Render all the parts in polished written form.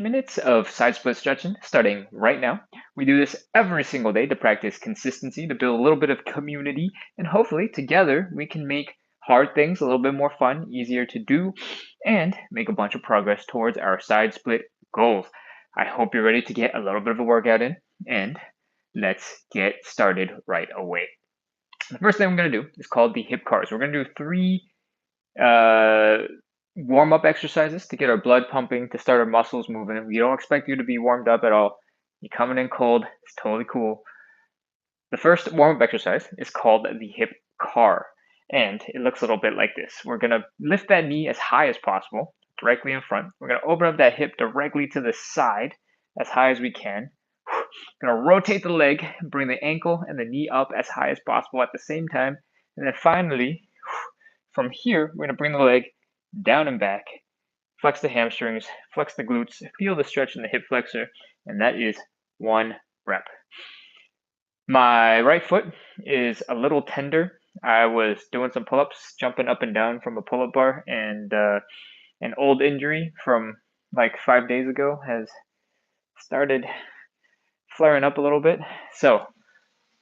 Minutes of side split stretching starting right now. We do this every single day to practice consistency, to build a little bit of community, and hopefully together we can make hard things a little bit more fun, easier to do, and make a bunch of progress towards our side split goals. I hope you're ready to get a little bit of a workout in, and let's get started right away. The first thing I'm going to do is called the hip cars. We're going to do three uh, warm-up exercises to get our blood pumping, to start our muscles moving. We don't expect you to be warmed up at all. You're coming in cold. It's totally cool. The first warm-up exercise is called the hip car, and it looks a little bit like this. We're going to lift that knee as high as possible, directly in front. We're going to open up that hip directly to the side as high as we can. We're going to rotate the leg, bring the ankle and the knee up as high as possible at the same time. And then finally, from here, we're going to bring the leg down and back, flex the hamstrings, flex the glutes, feel the stretch in the hip flexor, and that is 1 rep. My right foot is a little tender. I was doing some pull-ups, jumping up and down from a pull-up bar, and an old injury from like 5 days ago has started flaring up a little bit. So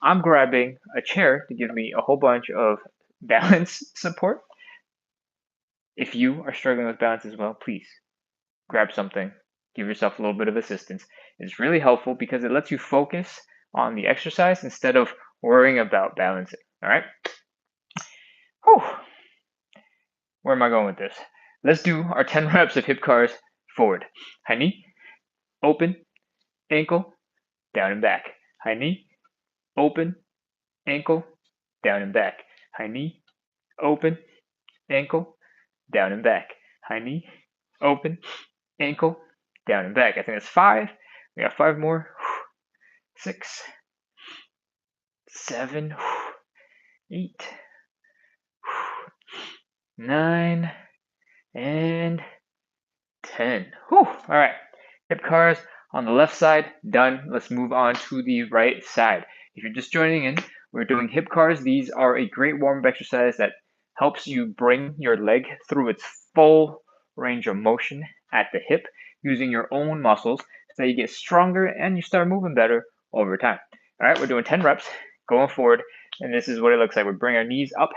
I'm grabbing a chair to give me a whole bunch of balance support. If you are struggling with balance as well, please grab something, give yourself a little bit of assistance. It's really helpful because it lets you focus on the exercise instead of worrying about balancing. All right. Whew. Where am I going with this? Let's do our 10 reps of hip cars forward. High knee, open, ankle, down and back. High knee, open, ankle, down and back. High knee, open, ankle, down and back. High knee, open, ankle, down and back. I think that's 5. We got 5 more. 6, 7, 8, 9, and 10. Whew. All right. Hip cars on the left side, done. Let's move on to the right side. If you're just joining in, we're doing hip cars. These are a great warm-up exercise that helps you bring your leg through its full range of motion at the hip using your own muscles so you get stronger and you start moving better over time. All right, we're doing 10 reps going forward, and this is what it looks like. We bring our knees up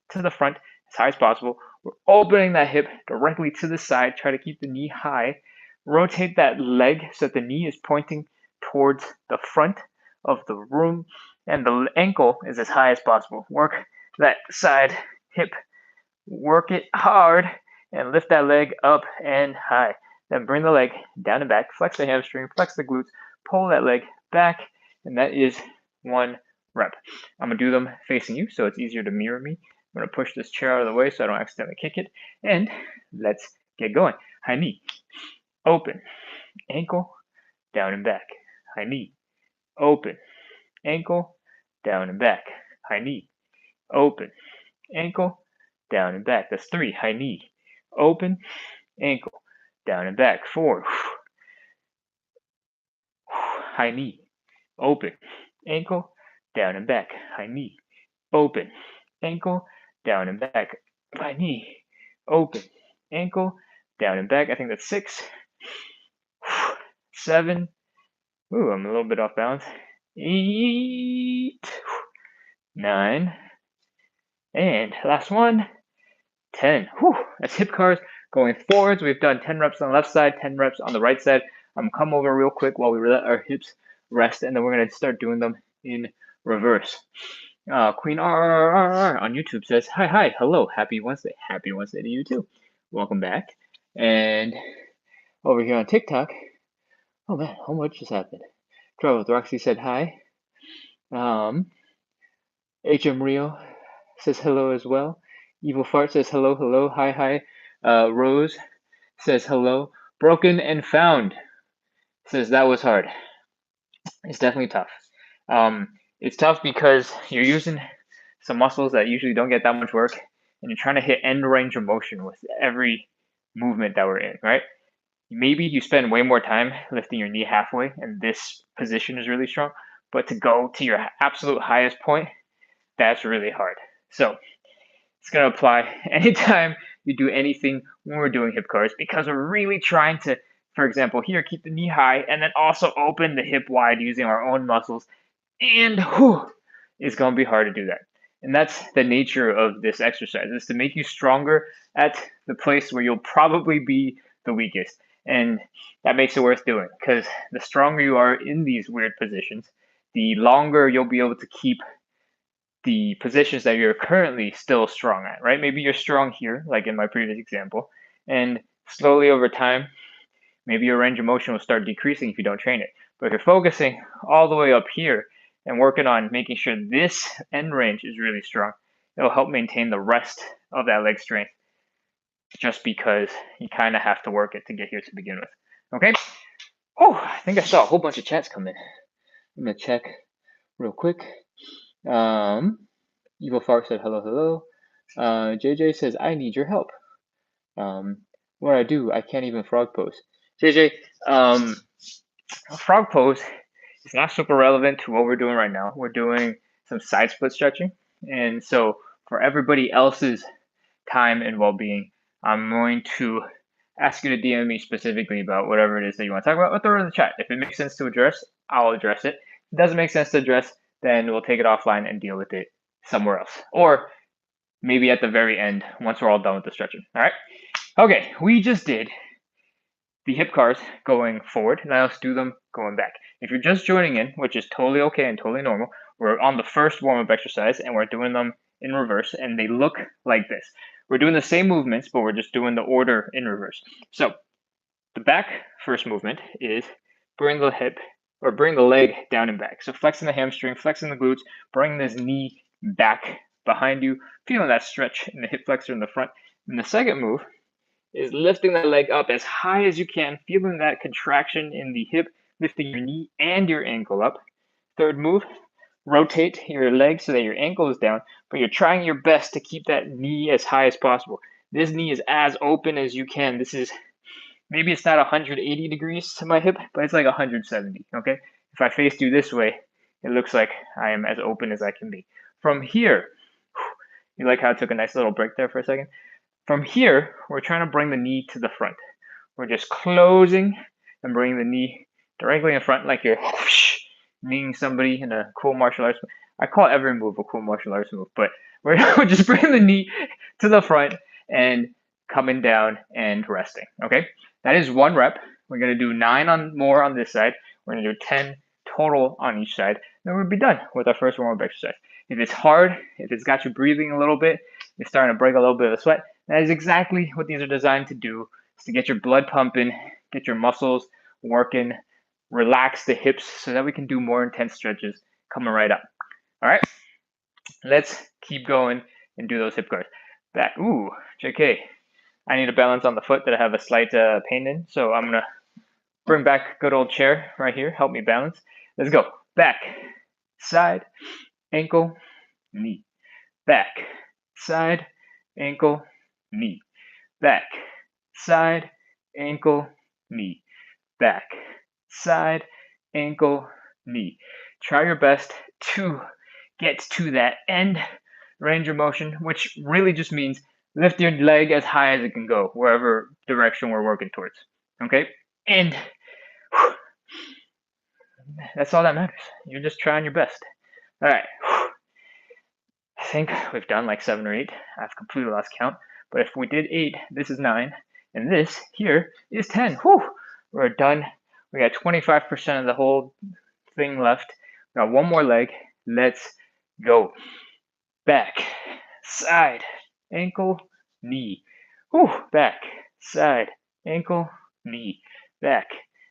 to the front as high as possible. We're opening that hip directly to the side. Try to keep the knee high. Rotate that leg so that the knee is pointing towards the front of the room and the ankle is as high as possible. Work that side hip, work it hard, and lift that leg up and high. Then bring the leg down and back, flex the hamstring, flex the glutes, pull that leg back, and that is 1 rep. I'm going to do them facing you so it's easier to mirror me. I'm going to push this chair out of the way so I don't accidentally kick it, and let's get going. High knee, open, ankle, down and back. High knee, open, ankle, down and back. High knee, open, ankle, down and back. That's 3. High knee, open, ankle, down and back. 4. High knee, open, ankle, down and back. High knee, open, ankle, down and back. High knee, open, ankle, down and back. I think that's 6. 7. Ooh, I'm a little bit off balance. 8. 9. And last one, 10. Whew, that's hip cars going forwards. We've done 10 reps on the left side, 10 reps on the right side. I'm come over real quick while we let our hips rest, and then we're going to start doing them in reverse. Queen RRR on YouTube says, hi, hello, happy Wednesday. Happy Wednesday to you too. Welcome back. And over here on TikTok, oh man, how much just happened? Travel with Roxy said hi. HM Rio says hello as well. Evil Fart says hello, hi. Rose says hello. Broken and Found says that was hard. It's definitely tough. It's tough because you're using some muscles that usually don't get that much work, and you're trying to hit end range of motion with every movement that we're in, right? Maybe you spend way more time lifting your knee halfway, and this position is really strong, but to go to your absolute highest point, that's really hard. So it's going to apply anytime you do anything when we're doing hip cars because we're really trying to for example, here, keep the knee high and then also open the hip wide using our own muscles. And it's going to be hard to do that. And that's the nature of this exercise, is to make you stronger at the place where you'll probably be the weakest. And that makes it worth doing, because the stronger you are in these weird positions, the longer you'll be able to keep the positions that you're currently still strong at, right? Maybe you're strong here, like in my previous example, and slowly over time, maybe your range of motion will start decreasing if you don't train it. But if you're focusing all the way up here and working on making sure this end range is really strong, it'll help maintain the rest of that leg strength, just because you kind of have to work it to get here to begin with. Okay? Oh, I think I saw a whole bunch of chats come in. I'm gonna check real quick. Evil Fart said hello, hello. JJ says I need your help. What I do, I can't even frog pose. JJ, frog pose is not super relevant to what we're doing right now. We're doing some side split stretching, and so for everybody else's time and well-being, I'm going to ask you to DM me specifically about whatever it is that you want to talk about, or throw it in the chat. If it makes sense to address, I'll address it. If it doesn't make sense to address, then we'll take it offline and deal with it somewhere else. Or maybe at the very end, once we're all done with the stretching. All right? Okay, we just did the hip cars going forward. Now let's do them going back. If you're just joining in, which is totally okay and totally normal, we're on the first warm-up exercise and we're doing them in reverse, and they look like this. We're doing the same movements, but we're just doing the order in reverse. So the back first movement is bring the hip or bring the leg down and back. So flexing the hamstring, flexing the glutes, bring this knee back behind you, feeling that stretch in the hip flexor in the front. And the second move is lifting that leg up as high as you can, feeling that contraction in the hip, lifting your knee and your ankle up. Third move, rotate your leg so that your ankle is down, but you're trying your best to keep that knee as high as possible. This knee is as open as you can. This is, maybe it's not 180 degrees to my hip, but it's like 170, okay? If I face you this way, it looks like I am as open as I can be. From here, you like how I took a nice little break there for a second? From here, we're trying to bring the knee to the front. We're just closing and bringing the knee directly in front, like you're kneeing somebody in a cool martial arts. I call every move a cool martial arts move, but we're just bringing the knee to the front and coming down and resting, okay? That is one rep. We're gonna do 9 more on this side. We're gonna do 10 total on each side. Then we'll be done with our first warm-up exercise. If it's hard, if it's got you breathing a little bit, you're starting to break a little bit of sweat, that is exactly what these are designed to do, is to get your blood pumping, get your muscles working, relax the hips so that we can do more intense stretches coming right up. All right, let's keep going and do those hip guards. Back, ooh, JK. I need a balance on the foot that I have a slight pain in, so I'm gonna bring back good old chair right here, help me balance. Let's go. Back, side, ankle, knee. Back, side, ankle, knee. Back, side, ankle, knee. Back, side, ankle, knee. Try your best to get to that end range of motion, which really just means lift your leg as high as it can go, wherever direction we're working towards. Okay? And that's all that matters. You're just trying your best. All right. I think we've done like 7 or 8. I've completely lost count. But if we did 8, this is 9. And this here is 10. Whew! We're done. We got 25% of the whole thing left. We got one more leg. Let's go. Back, side, ankle, knee. Whew! Back, side, ankle, knee. Back,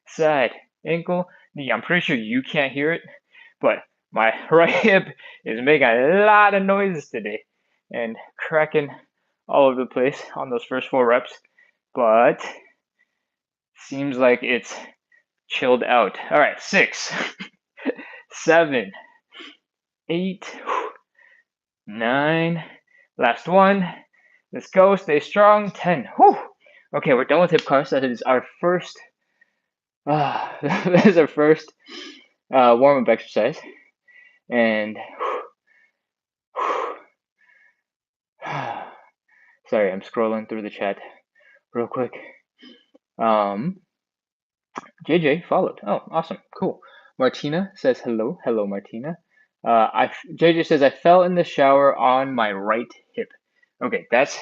side, ankle, knee. I'm pretty sure you can't hear it, but my right hip is making a lot of noises today and cracking all over the place on those first 4 reps, but seems like it's chilled out. All right, 6, 7, 8, 9, last one. Let's go, stay strong, 10. Whew. Okay, we're done with hip cars. That is our first that is our first warm-up exercise. And sorry, I'm scrolling through the chat real quick. JJ followed. Oh, awesome. Cool. Martina says hello. Hello, Martina. JJ says I fell in the shower on my right hip. Okay, that's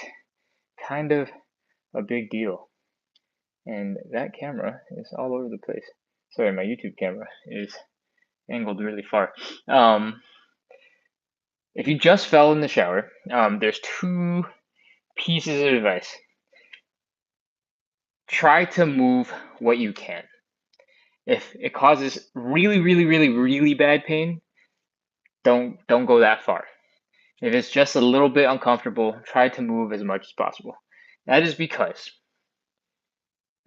kind of a big deal. And that camera is all over the place. Sorry, my YouTube camera is angled really far. If you just fell in the shower, there's two pieces of advice. Try to move what you can. If it causes really bad pain, don't go that far. If it's just a little bit uncomfortable, try to move as much as possible. That is because,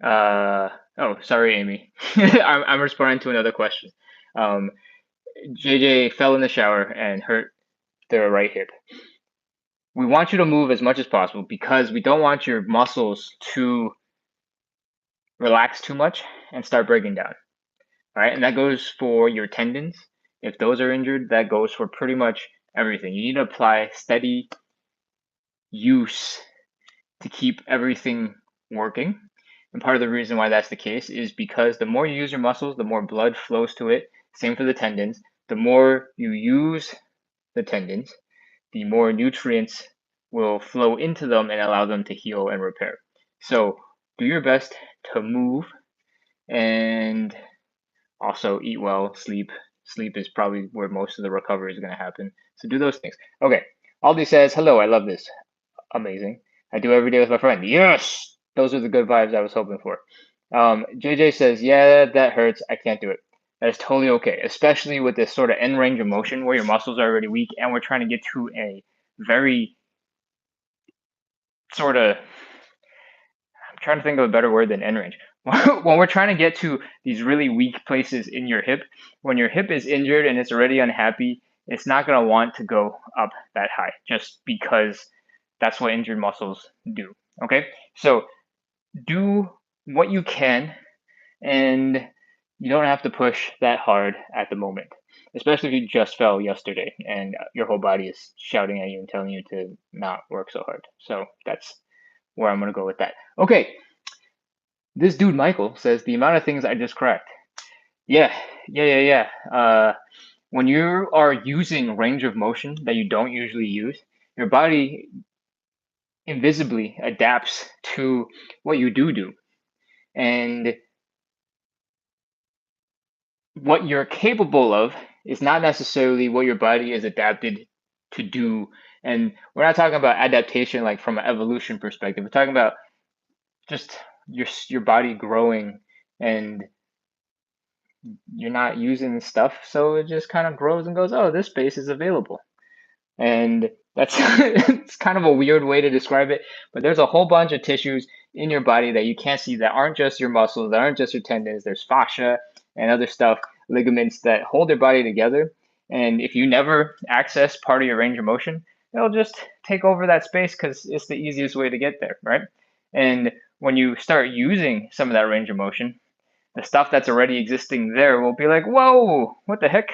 oh, sorry, Amy. I'm responding to another question. JJ fell in the shower and hurt their right hip. We want you to move as much as possible because we don't want your muscles to relax too much and start breaking down. All right, and that goes for your tendons. If those are injured, that goes for pretty much everything. You need to apply steady use to keep everything working. And part of the reason why that's the case is because the more you use your muscles, the more blood flows to it. Same for the tendons. The more you use the tendons, the more nutrients will flow into them and allow them to heal and repair. So do your best to move and also eat well, sleep. Sleep is probably where most of the recovery is going to happen. So do those things. Okay. Aldi says, hello, I love this. Amazing. I do every day with my friend. Yes! Those are the good vibes I was hoping for. JJ says, yeah, that hurts. I can't do it. That is totally okay, especially with this sort of end range of motion where your muscles are already weak and we're trying to get to a very sort of, I'm trying to think of a better word than end range. When we're trying to get to these really weak places in your hip, when your hip is injured and it's already unhappy, it's not going to want to go up that high just because that's what injured muscles do. Okay, so do what you can, and you don't have to push that hard at the moment, especially if you just fell yesterday and your whole body is shouting at you and telling you to not work so hard. So that's where I'm going to go with that. Okay, this dude Michael says the amount of things I just cracked. Yeah. When you are using range of motion that you don't usually use, your body invisibly adapts to what you do. And what you're capable of is not necessarily what your body is adapted to do. And we're not talking about adaptation like from an evolution perspective. We're talking about just your body growing, and you're not using stuff, so it just kind of grows and goes, oh, this space is available. And that's it's kind of a weird way to describe it, but there's a whole bunch of tissues in your body that you can't see that aren't just your muscles, that aren't just your tendons. There's fascia and other stuff, ligaments that hold your body together. And if you never access part of your range of motion, it'll just take over that space because it's the easiest way to get there, right? And when you start using some of that range of motion, the stuff that's already existing there will be like, whoa, what the heck?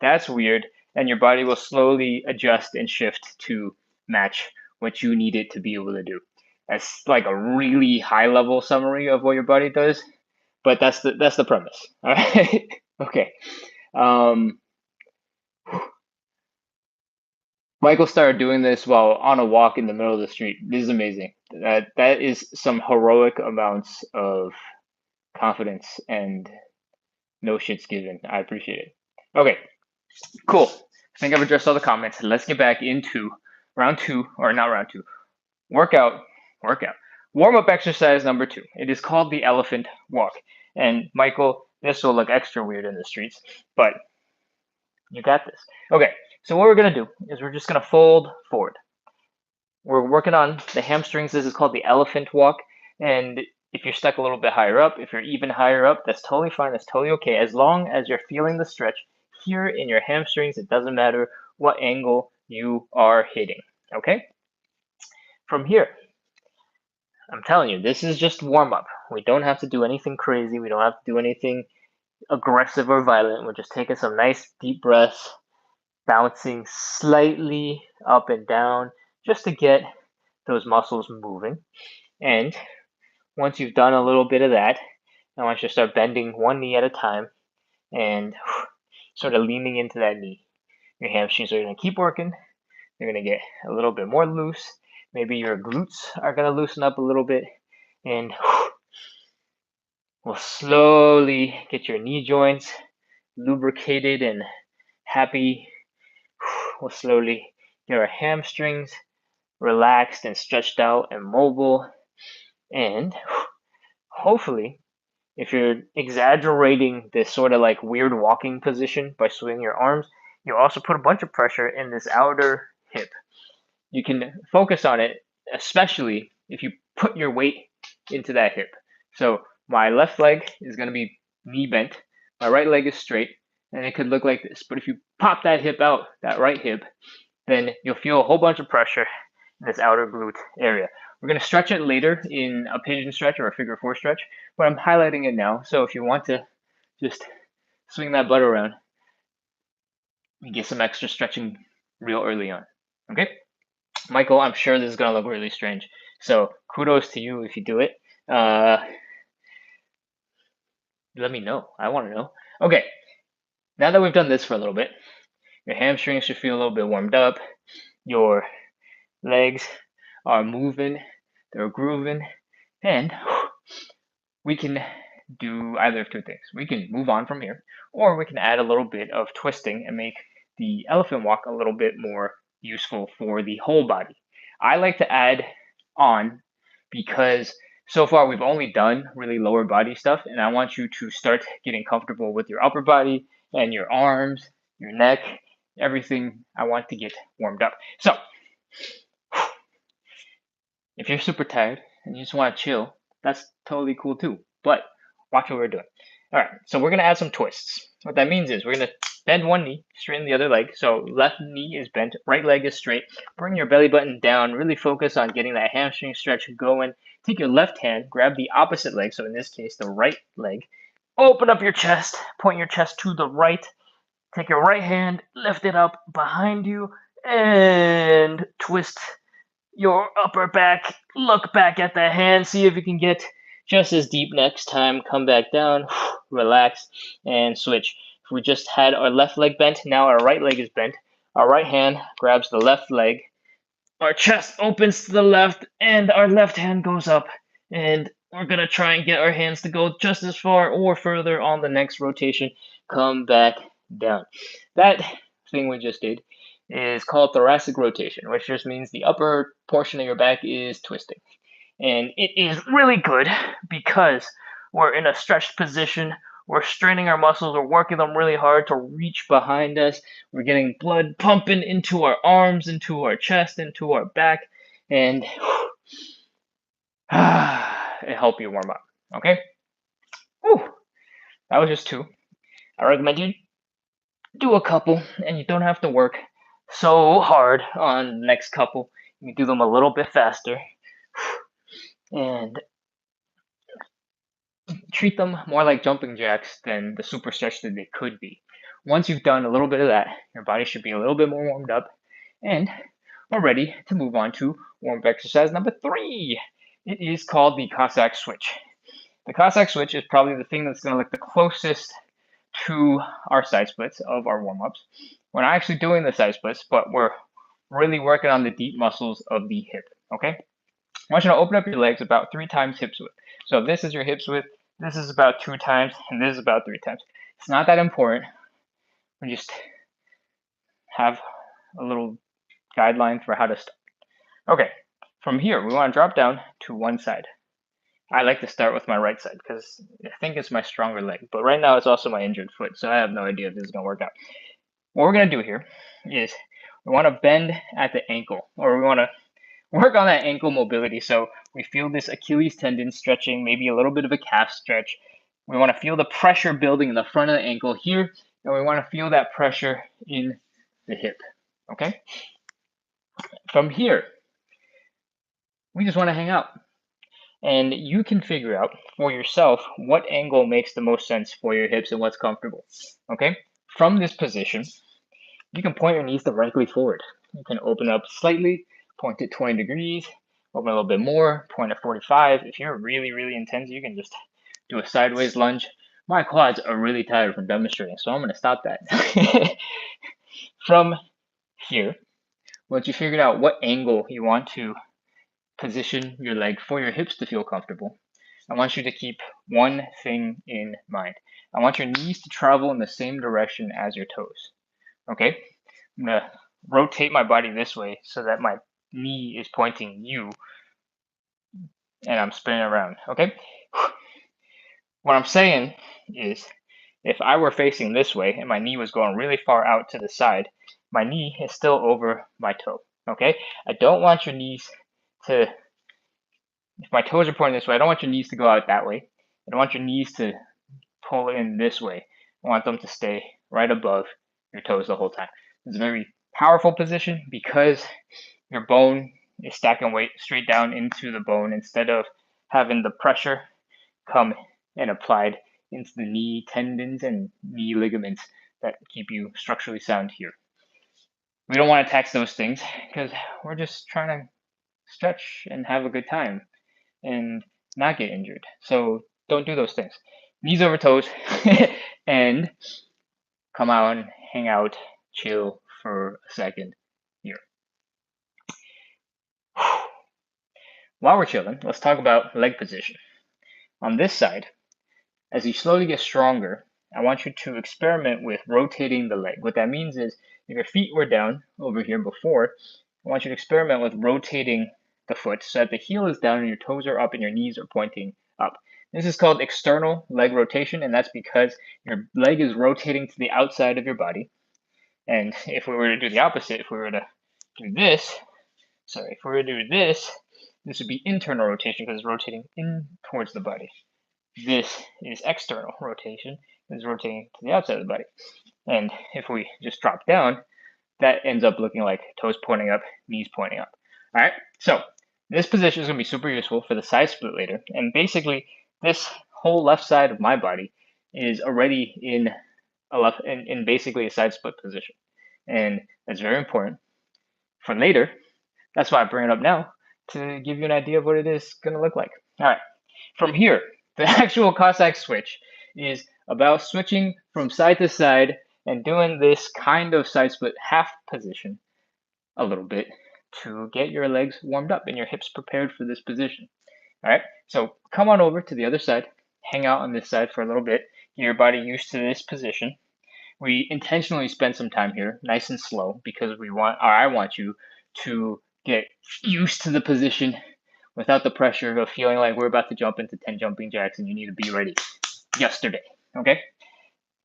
That's weird. And your body will slowly adjust and shift to match what you need it to be able to do. That's like a really high level summary of what your body does, but that's the premise. All right. Okay. Michael started doing this while on a walk in the middle of the street. This is amazing. That is some heroic amounts of confidence and no shits given. I appreciate it. Okay, cool. I think I've addressed all the comments. Let's get back into round two, or not round two, workout. Warm-up exercise number 2. It is called the elephant walk. And Michael, this will look extra weird in the streets, but you got this. Okay, so what we're gonna do is we're just gonna fold forward. We're working on the hamstrings. This is called the elephant walk. And if you're stuck a little bit higher up, if you're even higher up, that's totally fine. That's totally okay. As long as you're feeling the stretch here in your hamstrings, it doesn't matter what angle you are hitting. Okay? From here, I'm telling you, this is just warm up. We don't have to do anything crazy. We don't have to do anything aggressive or violent. We're just taking some nice deep breaths, bouncing slightly up and down just to get those muscles moving. And once you've done a little bit of that, I want you to start bending one knee at a time and sort of leaning into that knee. Your hamstrings are going to keep working. They're going to get a little bit more loose. Maybe your glutes are going to loosen up a little bit. And we'll slowly get your knee joints lubricated and happy. We'll slowly get our hamstrings relaxed and stretched out and mobile. And hopefully, if you're exaggerating this sort of like weird walking position by swinging your arms, you also put a bunch of pressure in this outer hip. You can focus on it, especially if you put your weight into that hip. So my left leg is going to be knee bent, my right leg is straight, and it could look like this. But if you pop that hip out, that right hip, then you'll feel a whole bunch of pressure in this outer glute area. We're going to stretch it later in a pigeon stretch or a figure four stretch, but I'm highlighting it now. So if you want to just swing that butt around, you get some extra stretching real early on. Okay? Michael, I'm sure this is going to look really strange. So kudos to you if you do it. Let me know. I want to know. Okay. Now that we've done this for a little bit, your hamstrings should feel a little bit warmed up. Your legs are moving. They're grooving. And we can do either of two things. We can move on from here, or we can add a little bit of twisting and make the elephant walk a little bit more useful for the whole body. I like to add on because so far we've only done really lower body stuff, and I want you to start getting comfortable with your upper body and your arms, your neck, everything. I want to get warmed up. So if you're super tired and you just want to chill, that's totally cool too. But watch what we're doing. All right, so we're going to add some twists. What that means is we're going to bend one knee, straighten the other leg. So left knee is bent, right leg is straight. Bring your belly button down. Really focus on getting that hamstring stretch going. Take your left hand, grab the opposite leg. So in this case, the right leg. Open up your chest. Point your chest to the right. Take your right hand, lift it up behind you, and twist your upper back. Look back at the hand. See if you can get just as deep next time. Come back down, relax, and switch. If we just had our left leg bent, now our right leg is bent. Our right hand grabs the left leg. Our chest opens to the left, and our left hand goes up. And we're going to try and get our hands to go just as far or further on the next rotation. Come back down. That thing we just did is called thoracic rotation, which just means the upper portion of your back is twisting. And it is really good because we're in a stretched position. We're straining our muscles. We're working them really hard to reach behind us. We're getting blood pumping into our arms, into our chest, into our back. And it helps you warm up. Okay? Whew. That was just two. I recommend you do a couple, and you don't have to work so hard on the next couple. You can do them a little bit faster. And treat them more like jumping jacks than the super stretch that they could be. Once you've done a little bit of that, your body should be a little bit more warmed up, and we're ready to move on to warm-up exercise number 3. It is called the Cossack Switch. The Cossack Switch is probably the thing that's going to look the closest to our side splits of our warm-ups. We're not actually doing the side splits, but we're really working on the deep muscles of the hip, okay? I want you to open up your legs about 3 times hips width. So if this is your hips width, this is about 2 times, and this is about 3 times. It's not that important. We just have a little guideline for how to start. Okay, from here, we want to drop down to one side. I like to start with my right side because I think it's my stronger leg. But right now, it's also my injured foot, so I have no idea if this is going to work out. What we're going to do here is we want to bend at the ankle, or we want to work on that ankle mobility. So we feel this Achilles tendon stretching, maybe a little bit of a calf stretch. We want to feel the pressure building in the front of the ankle here, and we want to feel that pressure in the hip, okay? From here, we just want to hang out. And you can figure out for yourself what angle makes the most sense for your hips and what's comfortable, okay? From this position, you can point your knees directly forward. You can open up slightly, point at 20 degrees, open a little bit more, point at 45. If you're really, really intense, you can just do a sideways lunge. My quads are really tired from demonstrating, so I'm going to stop that. From here, once you figured out what angle you want to position your leg for your hips to feel comfortable, I want you to keep one thing in mind. I want your knees to travel in the same direction as your toes. Okay? I'm going to rotate my body this way so that my knee is pointing you and I'm spinning around. Okay? What I'm saying is, if I were facing this way and my knee was going really far out to the side, my knee is still over my toe. Okay? I don't want your knees to, if my toes are pointing this way, I don't want your knees to go out that way. I don't want your knees to pull in this way. I want them to stay right above your toes the whole time. It's a very powerful position because your bone is stacking weight straight down into the bone instead of having the pressure come and applied into the knee tendons and knee ligaments that keep you structurally sound here. We don't want to tax those things because we're just trying to stretch and have a good time and not get injured. So don't do those things. Knees over toes and come out and hang out, chill for a second here. While we're chilling, let's talk about leg position. On this side, as you slowly get stronger, I want you to experiment with rotating the leg. What that means is if your feet were down over here before, I want you to experiment with rotating the foot so that the heel is down and your toes are up and your knees are pointing up. This is called external leg rotation, and that's because your leg is rotating to the outside of your body. And if we were to do the opposite, if we were to do this, if we were to do this, this would be internal rotation because it's rotating in towards the body. This is external rotation, it's rotating to the outside of the body. And if we just drop down, that ends up looking like toes pointing up, knees pointing up. All right, so this position is going to be super useful for the side split later. And basically, this whole left side of my body is already in basically a side split position. And that's very important for later. That's why I bring it up now, to give you an idea of what it is going to look like. All right, from here, the actual Cossack switch is about switching from side to side and doing this kind of side split half position a little bit to get your legs warmed up and your hips prepared for this position. All right, so come on over to the other side, hang out on this side for a little bit, get your body used to this position. We intentionally spend some time here, nice and slow, because I want you to get used to the position without the pressure of feeling like we're about to jump into 10 jumping jacks and you need to be ready yesterday, okay?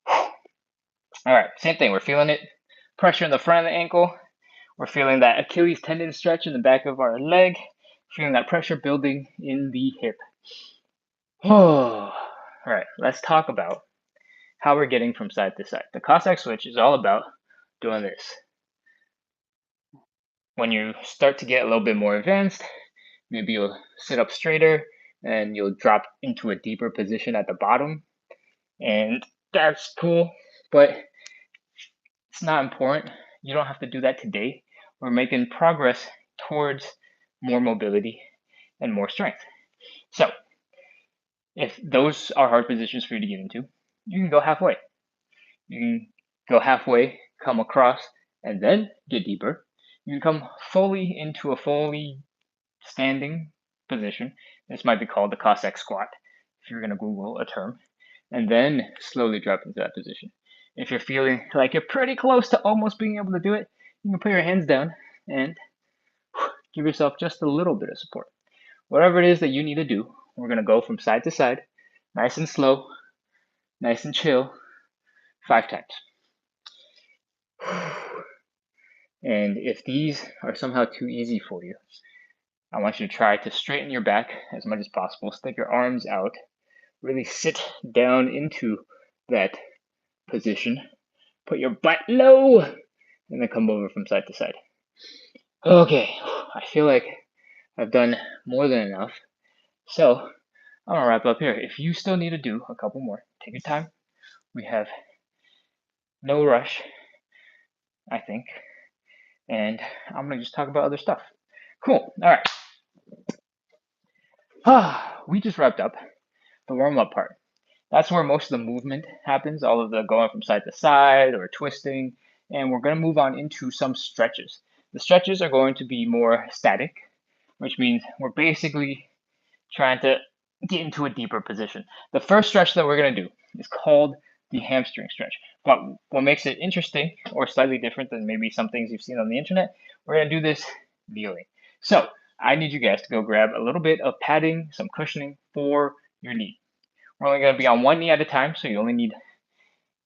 All right, same thing, we're feeling it. Pressure in the front of the ankle. We're feeling that Achilles tendon stretch in the back of our leg. Feeling that pressure building in the hip. All right, let's talk about how we're getting from side to side. The Cossack switch is all about doing this. When you start to get a little bit more advanced, maybe you'll sit up straighter and you'll drop into a deeper position at the bottom. And that's cool, but it's not important. You don't have to do that today. We're making progress towards more mobility and more strength. So if those are hard positions for you to get into, you can go halfway. You can go halfway, come across, and then get deeper. You can come fully into a fully standing position. This might be called the Cossack squat, if you're going to Google a term, and then slowly drop into that position. If you're feeling like you're pretty close to almost being able to do it, you can put your hands down and give yourself just a little bit of support. Whatever it is that you need to do, we're going to go from side to side, nice and slow, nice and chill, 5 times. And if these are somehow too easy for you, I want you to try to straighten your back as much as possible. Stick your arms out. Really sit down into that position. Put your butt low, and then come over from side to side. Okay, I feel like I've done more than enough. So I'm gonna wrap up here. If you still need to do a couple more, take your time. We have no rush, I think. And I'm gonna just talk about other stuff. Cool, all right. We just wrapped up the warm-up part. That's where most of the movement happens, all of the going from side to side or twisting, and we're going to move on into some stretches. The stretches are going to be more static, which means we're basically trying to get into a deeper position. The first stretch that we're going to do is called the hamstring stretch. But what makes it interesting or slightly different than maybe some things you've seen on the internet, we're going to do this kneeling. So I need you guys to go grab a little bit of padding, some cushioning for your knee. We're only going to be on one knee at a time, so you only need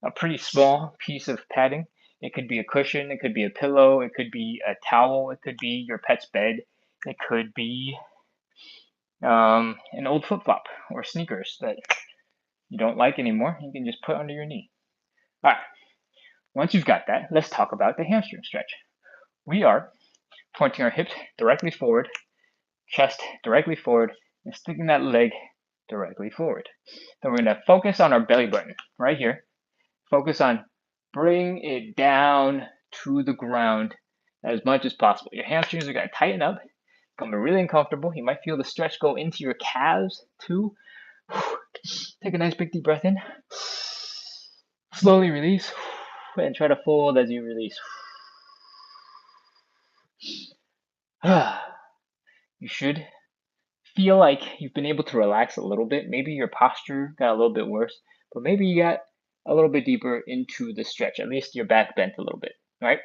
a pretty small piece of padding. It could be a cushion, it could be a pillow, it could be a towel, it could be your pet's bed, it could be an old flip-flop or sneakers that you don't like anymore. You can just put under your knee. All right, once you've got that, let's talk about the hamstring stretch. We are pointing our hips directly forward, chest directly forward, and sticking that leg directly forward. Then we're going to focus on our belly button right here. Focus on bring it down to the ground as much as possible. Your hamstrings are going to tighten up, become really uncomfortable. You might feel the stretch go into your calves too. Take a nice big deep breath in. Slowly release and try to fold as you release. You should feel like you've been able to relax a little bit. Maybe your posture got a little bit worse, but maybe you got a little bit deeper into the stretch. At least your back bent a little bit, right?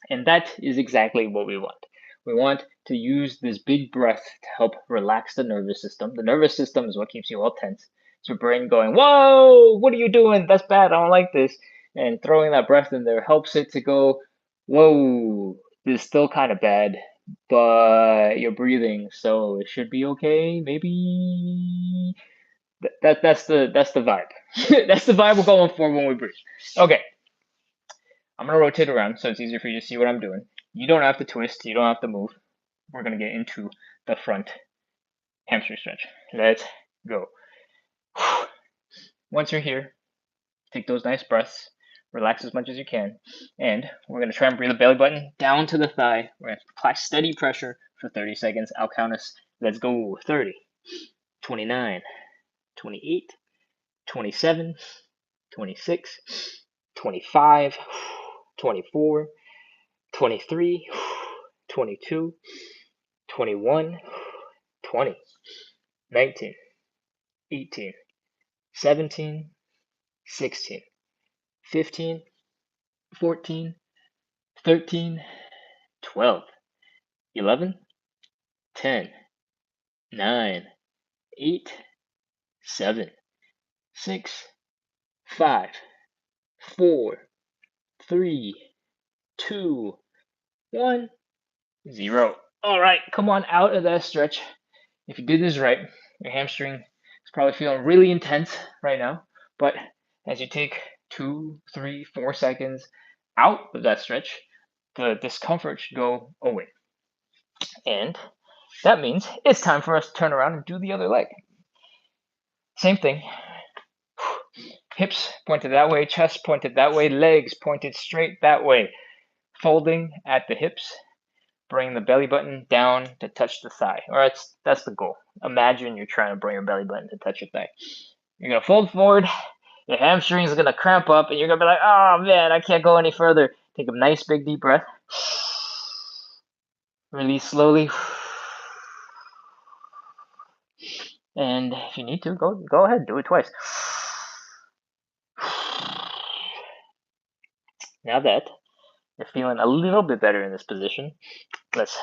And that is exactly what we want. We want to use this big breath to help relax the nervous system. The nervous system is what keeps you all tense. It's your brain going, whoa, what are you doing? That's bad. I don't like this. And throwing that breath in there helps it to go, whoa, this is still kind of bad, but you're breathing, so it should be okay. Maybe that's the vibe. That's the vibe we're going for when we breathe. Okay. I'm going to rotate around so it's easier for you to see what I'm doing. You don't have to twist. You don't have to move. We're going to get into the front hamstring stretch. Let's go. Once you're here, take those nice breaths. Relax as much as you can. And we're going to try and bring the belly button down to the thigh. We're going to apply steady pressure for 30 seconds. I'll count us. Let's go. 30, 29, 28, 27, 26, 25, 24, 23, 22, 21, 20, 19, 18, 17, 16, 15, 14, 13, 12, 11, 10, 9, 8, 7, 6, 5, 4, 3, 2, 1, 0. All right, come on out of that stretch. If you did this right, your hamstring is probably feeling really intense right now. But as you take 2, 3, 4 seconds out of that stretch, the discomfort should go away. And that means it's time for us to turn around and do the other leg. Same thing. Hips pointed that way, chest pointed that way, legs pointed straight that way. Folding at the hips. Bring the belly button down to touch the thigh. Or that's the goal. Imagine you're trying to bring your belly button to touch your thigh. You're going to fold forward. Your hamstrings are going to cramp up. And you're going to be like, oh, man, I can't go any further. Take a nice big deep breath. Release slowly. And if you need to, go ahead. Do it twice. Now that you're feeling a little bit better in this position, let's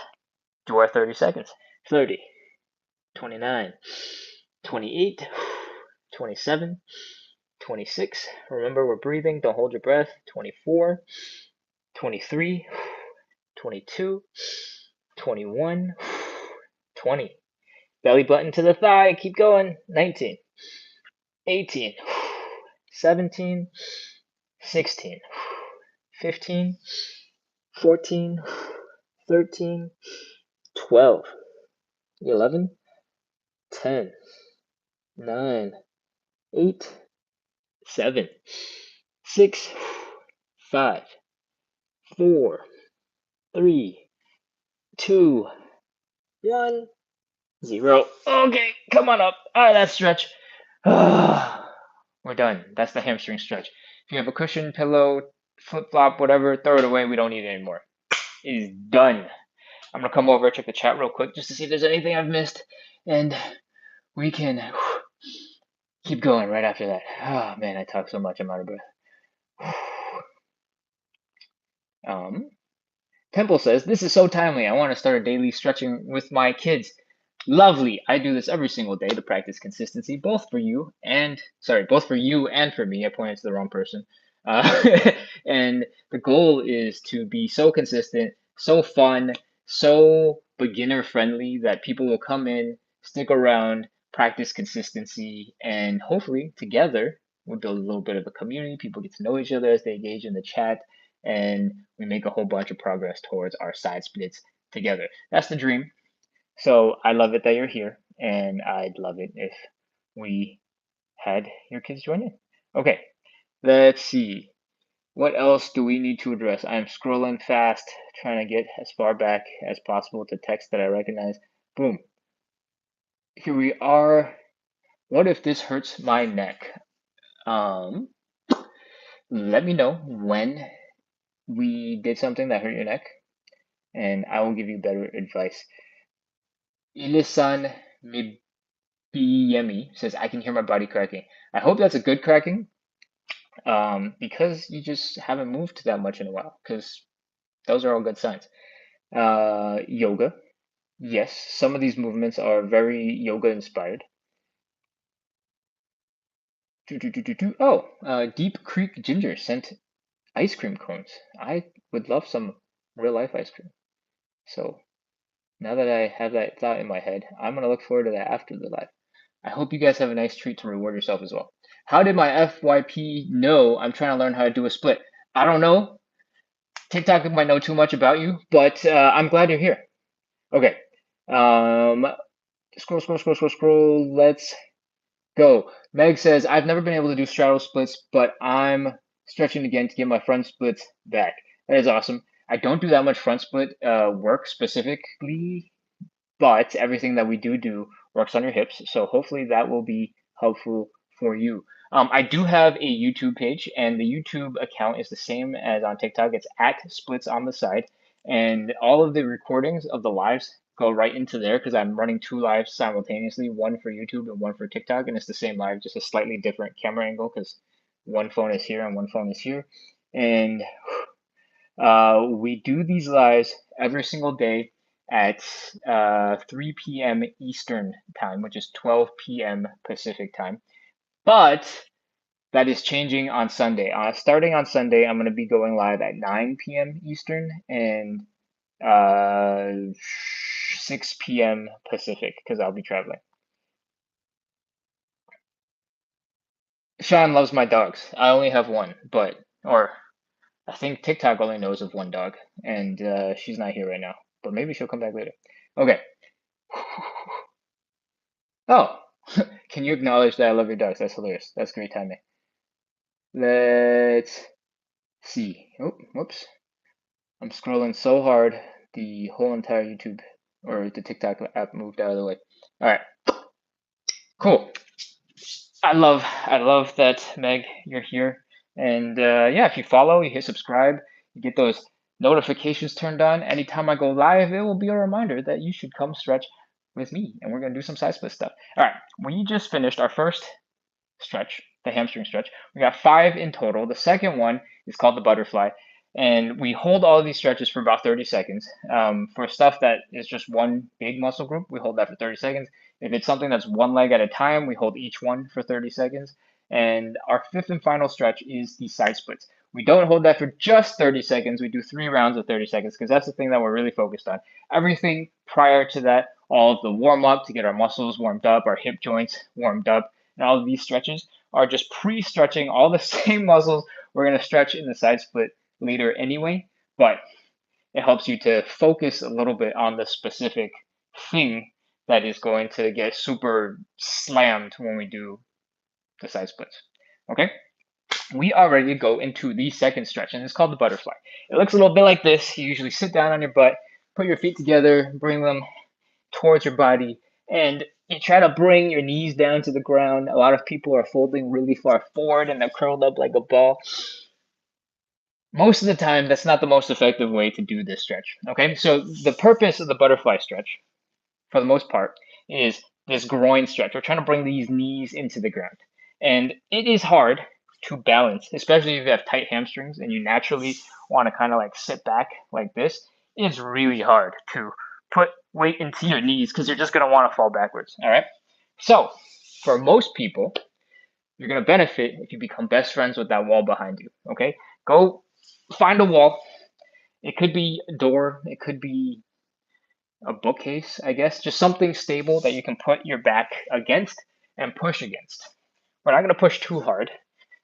do our 30 seconds. 30, 29, 28, 27, 26. Remember, we're breathing. Don't hold your breath. 24, 23, 22, 21, 20. Belly button to the thigh. Keep going. 19, 18, 17, 16, 15, 14, 13, 12, 11, 10, 9, 8, 7, 6, 5, 4, 3, 2, 1, 0. Okay, come on up out of that stretch. We're done. That's the hamstring stretch. If you have a cushion, pillow, flip-flop, whatever, throw it away. We don't need it anymore. It is done. I'm gonna come over, check the chat real quick just to see if there's anything I've missed, and we can keep going right after that. Oh man, I talk so much, I'm out of breath. Temple says, this is so timely. I want to start a daily stretching with my kids. Lovely. I do this every single day to practice consistency, both for you and for me. I pointed to the wrong person. And the goal is to be so consistent, so fun, so beginner friendly that people will come in, stick around, practice consistency, and hopefully together we'll build a little bit of a community. People get to know each other as they engage in the chat, and we make a whole bunch of progress towards our side splits together. That's the dream. So I love it that you're here, and I'd love it if we had your kids join in. Okay, let's see. What else do we need to address? I'm scrolling fast, trying to get as far back as possible to text that I recognize. Boom. Here we are. What if this hurts my neck? Let me know when we did something that hurt your neck, and I will give you better advice. Ilisan Mibiyemi says, I can hear my body cracking. I hope that's a good cracking, because you just haven't moved that much in a while, because those are all good signs. Yoga. Yes, some of these movements are very yoga inspired. Oh, Deep Creek Ginger sent ice cream cones. I would love some real life ice cream. So now that I have that thought in my head, I'm going to look forward to that after the live. I hope you guys have a nice treat to reward yourself as well. How did my FYP know I'm trying to learn how to do a split? I don't know. TikTok might know too much about you, but I'm glad you're here. Okay. Scroll. Let's go. Meg says, I've never been able to do straddle splits, but I'm stretching again to get my front splits back. That is awesome. I don't do that much front split work specifically, but everything that we do works on your hips. So hopefully that will be helpful for you. I do have a YouTube page, and the YouTube account is the same as on TikTok. It's at splits on the side, and all of the recordings of the lives go right into there because I'm running two lives simultaneously, one for YouTube and one for TikTok, and it's the same live, just a slightly different camera angle because one phone is here and one phone is here. And we do these lives every single day at 3 p.m. Eastern time, which is 12 p.m. Pacific time. But that is changing on Sunday. Starting on Sunday, I'm going to be going live at 9 p.m. Eastern and 6 p.m. Pacific because I'll be traveling. Sean loves my dogs. I only have one, or I think TikTok only knows of one dog, and she's not here right now. But maybe she'll come back later. Okay. Oh, can you acknowledge that I love your dogs? That's hilarious. That's great timing. Let's see. Oh, whoops. I'm scrolling so hard, the whole entire YouTube or the TikTok app moved out of the way. All right. Cool. I love that, Meg, you're here. And yeah, if you follow, you hit subscribe, you get those notifications turned on. Anytime I go live, it will be a reminder that you should come stretch with me. And we're going to do some side split stuff. All right, we just finished our first stretch, the hamstring stretch. We got 5 in total. The second one is called the butterfly. And we hold all of these stretches for about 30 seconds. For stuff that is just one big muscle group, we hold that for 30 seconds. If it's something that's one leg at a time, we hold each one for 30 seconds. And our 5th and final stretch is the side splits. We don't hold that for just 30 seconds. We do 3 rounds of 30 seconds because that's the thing that we're really focused on. Everything prior to that, all of the warm up to get our muscles warmed up, our hip joints warmed up, and all of these stretches are just pre-stretching all the same muscles we're going to stretch in the side split later anyway, but it helps you to focus a little bit on the specific thing that is going to get super slammed when we do the side splits. Okay, we are ready to go into the second stretch, and it's called the butterfly. It looks a little bit like this. You usually sit down on your butt, put your feet together, bring them towards your body, and You try to bring your knees down to the ground. A lot of people are folding really far forward and they're curled up like a ball. Most of the time, that's not the most effective way to do this stretch. Okay, so the purpose of the butterfly stretch, for the most part, is this groin stretch. We're trying to bring these knees into the ground. And it is hard to balance, especially if you have tight hamstrings and you naturally want to kind of like sit back like this. It's really hard to put weight into your knees because you're just going to want to fall backwards. All right. So, for most people, you're going to benefit if you become best friends with that wall behind you. Okay. Go find a wall. It could be a door, it could be a bookcase, I guess, just something stable that you can put your back against and push against. We're not going to push too hard,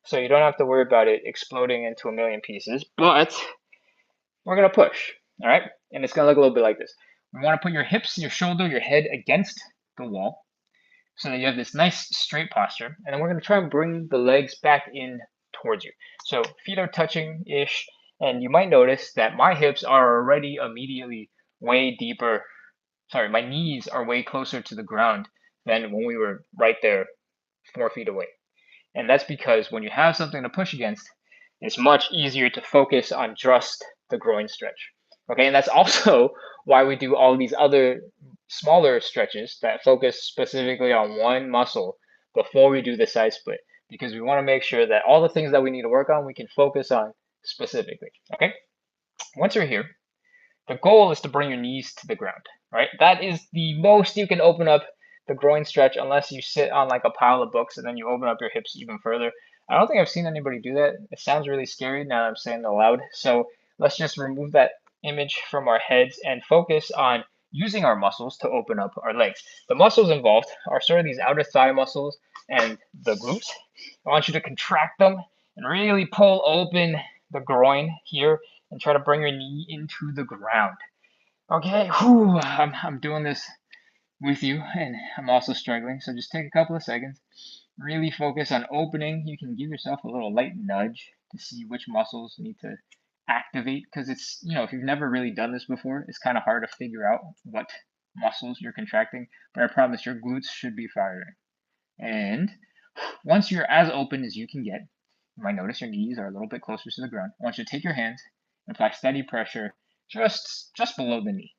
so you don't have to worry about it exploding into a million pieces, but we're going to push, all right? And it's going to look a little bit like this. We want to put your hips, your shoulder, your head against the wall so that you have this nice straight posture, and then we're going to try and bring the legs back in towards you. So feet are touching-ish, and you might notice that my hips are already immediately way deeper. Sorry, my knees are way closer to the ground than when we were right there 4 feet away. And that's because when you have something to push against, it's much easier to focus on just the groin stretch. Okay, and that's also why we do all these other smaller stretches that focus specifically on one muscle before we do the side split, because we want to make sure that all the things that we need to work on, we can focus on specifically. Okay, once you're here, the goal is to bring your knees to the ground, right? That is the most you can open up the groin stretch unless you sit on like a pile of books and then you open up your hips even further. I don't think I've seen anybody do that. It sounds really scary now that I'm saying it aloud. So let's just remove that image from our heads and focus on using our muscles to open up our legs. The muscles involved are sort of these outer thigh muscles and the glutes. I want you to contract them and really pull open the groin here and try to bring your knee into the ground. Okay, whew, I'm doing this with you and I'm also struggling, so just take a couple of seconds. Really focus on opening. You can give yourself a little light nudge to see which muscles need to activate because it's, if you've never really done this before, it's kind of hard to figure out what muscles you're contracting, but I promise your glutes should be firing. And once you're as open as you can get, you might notice your knees are a little bit closer to the ground. I want you to take your hands and apply steady pressure just below the knee.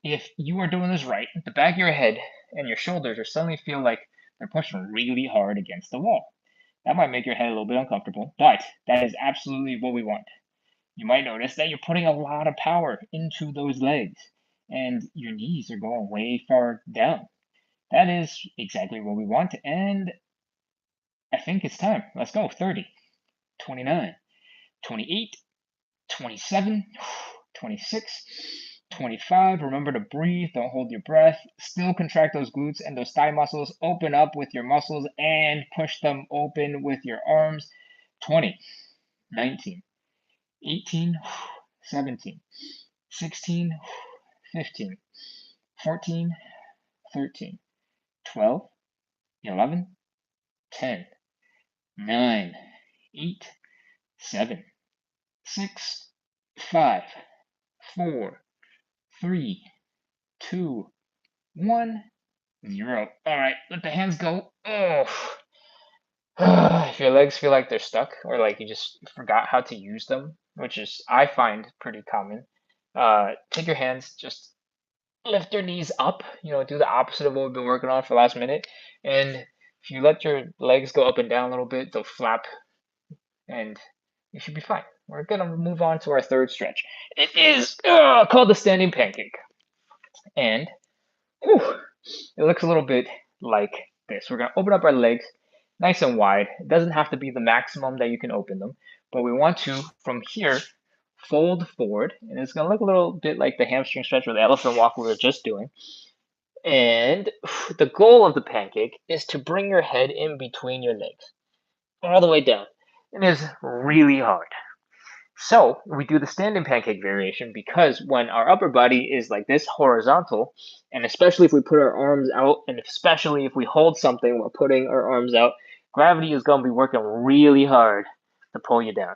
If you are doing this right, the back of your head and your shoulders are suddenly feel like they're pushing really hard against the wall. That might make your head a little bit uncomfortable, but that is absolutely what we want. You might notice that you're putting a lot of power into those legs and your knees are going way far down. That is exactly what we want, and I think it's time. Let's go. 30, 29, 28, 27, 26, 25. Remember to breathe. Don't hold your breath. Still contract those glutes and those thigh muscles. Open up with your muscles and push them open with your arms. 20, 19, 18, 17, 16, 15, 14, 13, 12, 11, 10, 9, 8, 7, 6, 5, 4, 3, 2, 1, 0. All right, let the hands go. Oh, if your legs feel like they're stuck or like you just forgot how to use them, which is I find pretty common, take your hands, just lift your knees up. Do the opposite of what we've been working on for the last minute. And if you let your legs go up and down a little bit, they'll flap, and you should be fine. We're gonna move on to our third stretch. It is called the standing pancake, and whew, it looks a little bit like this. We're gonna open up our legs nice and wide. It doesn't have to be the maximum that you can open them, but we want to, from here, fold forward, and it's gonna look a little bit like the hamstring stretch or the elephant walk we were just doing. And the goal of the pancake is to bring your head in between your legs, all the way down. It is really hard. So we do the standing pancake variation because when our upper body is like this horizontal, and especially if we put our arms out, and especially if we hold something while putting our arms out, gravity is going to be working really hard to pull you down.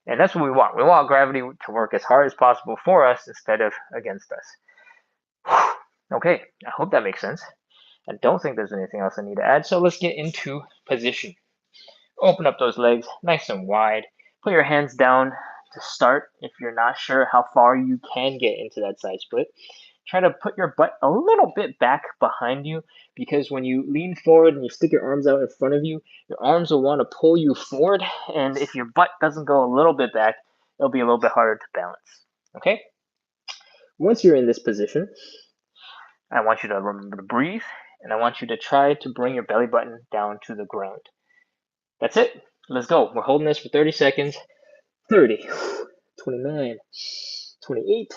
And that's what we want. We want gravity to work as hard as possible for us instead of against us. Okay, I hope that makes sense. I don't think there's anything else I need to add, so let's get into position. Open up those legs nice and wide. Put your hands down to start if you're not sure how far you can get into that side split. Try to put your butt a little bit back behind you, because when you lean forward and you stick your arms out in front of you, your arms will want to pull you forward, and if your butt doesn't go a little bit back, it'll be a little bit harder to balance. Okay? Once you're in this position, I want you to remember to breathe, and I want you to try to bring your belly button down to the ground. That's it. Let's go. We're holding this for 30 seconds. 30, 29, 28,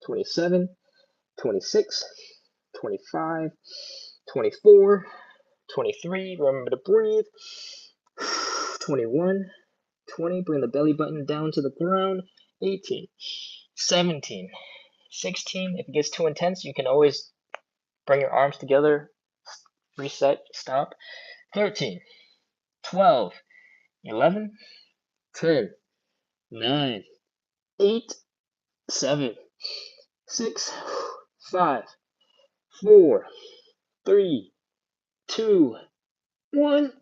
27, 26, 25, 24, 23. Remember to breathe. 21, 20. Bring the belly button down to the ground. 18, 17, 16. If it gets too intense, you can always bring your arms together, reset, stop. 13, 12, 11, 10, 9, 8, 7, 6, 5, 4, 3, 2, 1,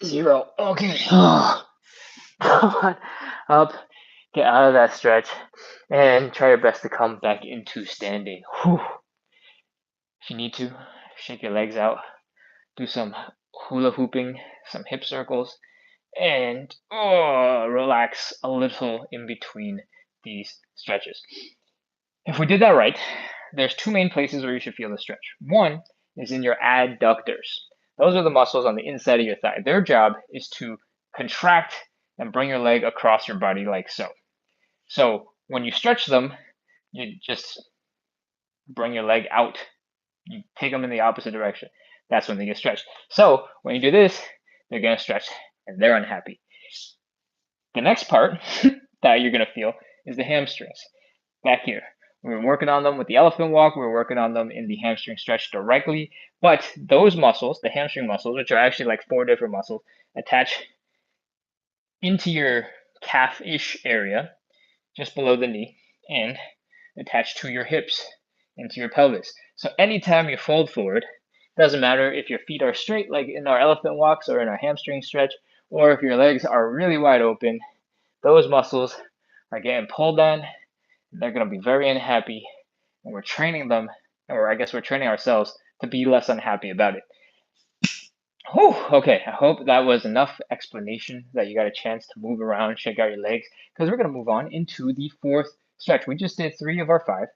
0. Okay. Come on up, get out of that stretch, and try your best to come back into standing. Whew. If you need to, shake your legs out, do some hula hooping, some hip circles, and relax a little in between these stretches. If we did that right, there's two main places where you should feel the stretch. One is in your adductors. Those are the muscles on the inside of your thigh. Their job is to contract and bring your leg across your body like so. So when you stretch them, you just bring your leg out. You take them in the opposite direction. That's when they get stretched. So when you do this, they're going to stretch and they're unhappy. The next part that you're going to feel is the hamstrings back here. We were working on them with the elephant walk. We were working on them in the hamstring stretch directly. But those muscles, the hamstring muscles, which are actually like 4 different muscles, attach into your calf-ish area, just below the knee, and attach to your hips, into your pelvis. So anytime you fold forward, doesn't matter if your feet are straight, like in our elephant walks or in our hamstring stretch, or if your legs are really wide open, those muscles are getting pulled on. They're going to be very unhappy, and we're training them, or I guess we're training ourselves to be less unhappy about it. Whew, okay, I hope that was enough explanation that you got a chance to move around, shake out your legs, because we're going to move on into the fourth stretch. We just did 3 of our 5.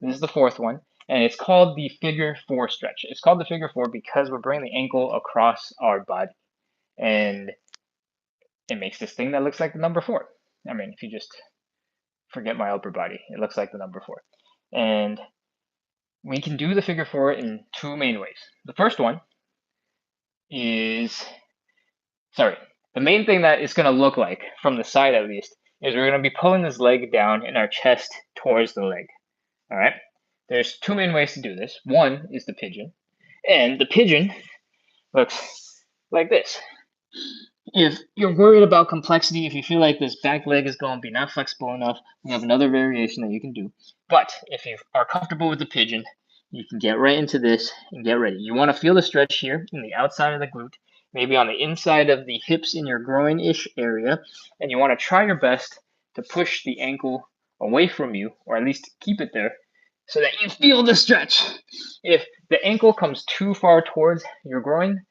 This is the 4th one, and it's called the figure 4 stretch. It's called the figure 4 because we're bringing the ankle across our body, and it makes this thing that looks like the number 4. I mean, if you just forget my upper body, it looks like the number 4. And we can do the figure 4 in 2 main ways. The first one is, the main thing that it's going to look like, from the side at least, is we're going to be pulling this leg down and our chest towards the leg. All right? There's 2 main ways to do this. One is the pigeon, and the pigeon looks like this. If you're worried about complexity, if you feel like this back leg is going to be not flexible enough, we have another variation that you can do. But if you are comfortable with the pigeon, you can get right into this and get ready. You want to feel the stretch here in the outside of the glute, maybe on the inside of the hips in your groin-ish area, and you want to try your best to push the ankle away from you, or at least keep it there, so that you feel the stretch. If the ankle comes too far towards your groin,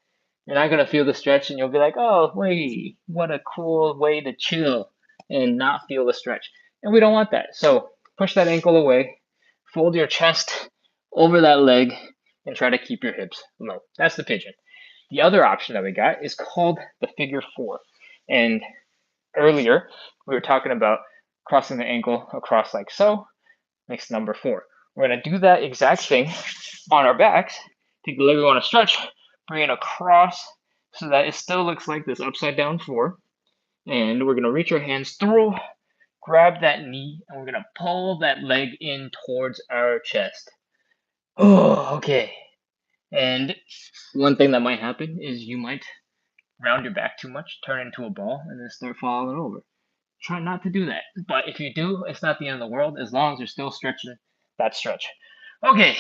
you're not going to feel the stretch, and you'll be like, oh, wait, what a cool way to chill and not feel the stretch. And we don't want that. So push that ankle away, fold your chest over that leg, and try to keep your hips low. That's the pigeon. The other option that we got is called the figure 4. And earlier, we were talking about crossing the ankle across like so, makes number 4. We're going to do that exact thing on our backs. Take the leg we want to stretch, bring it across so that it still looks like this upside down 4. And we're going to reach our hands through, grab that knee, and we're going to pull that leg in towards our chest. Oh, okay. And one thing that might happen is you might round your back too much, turn into a ball, and then start falling over. Try not to do that. But if you do, it's not the end of the world as long as you're still stretching that stretch. Okay,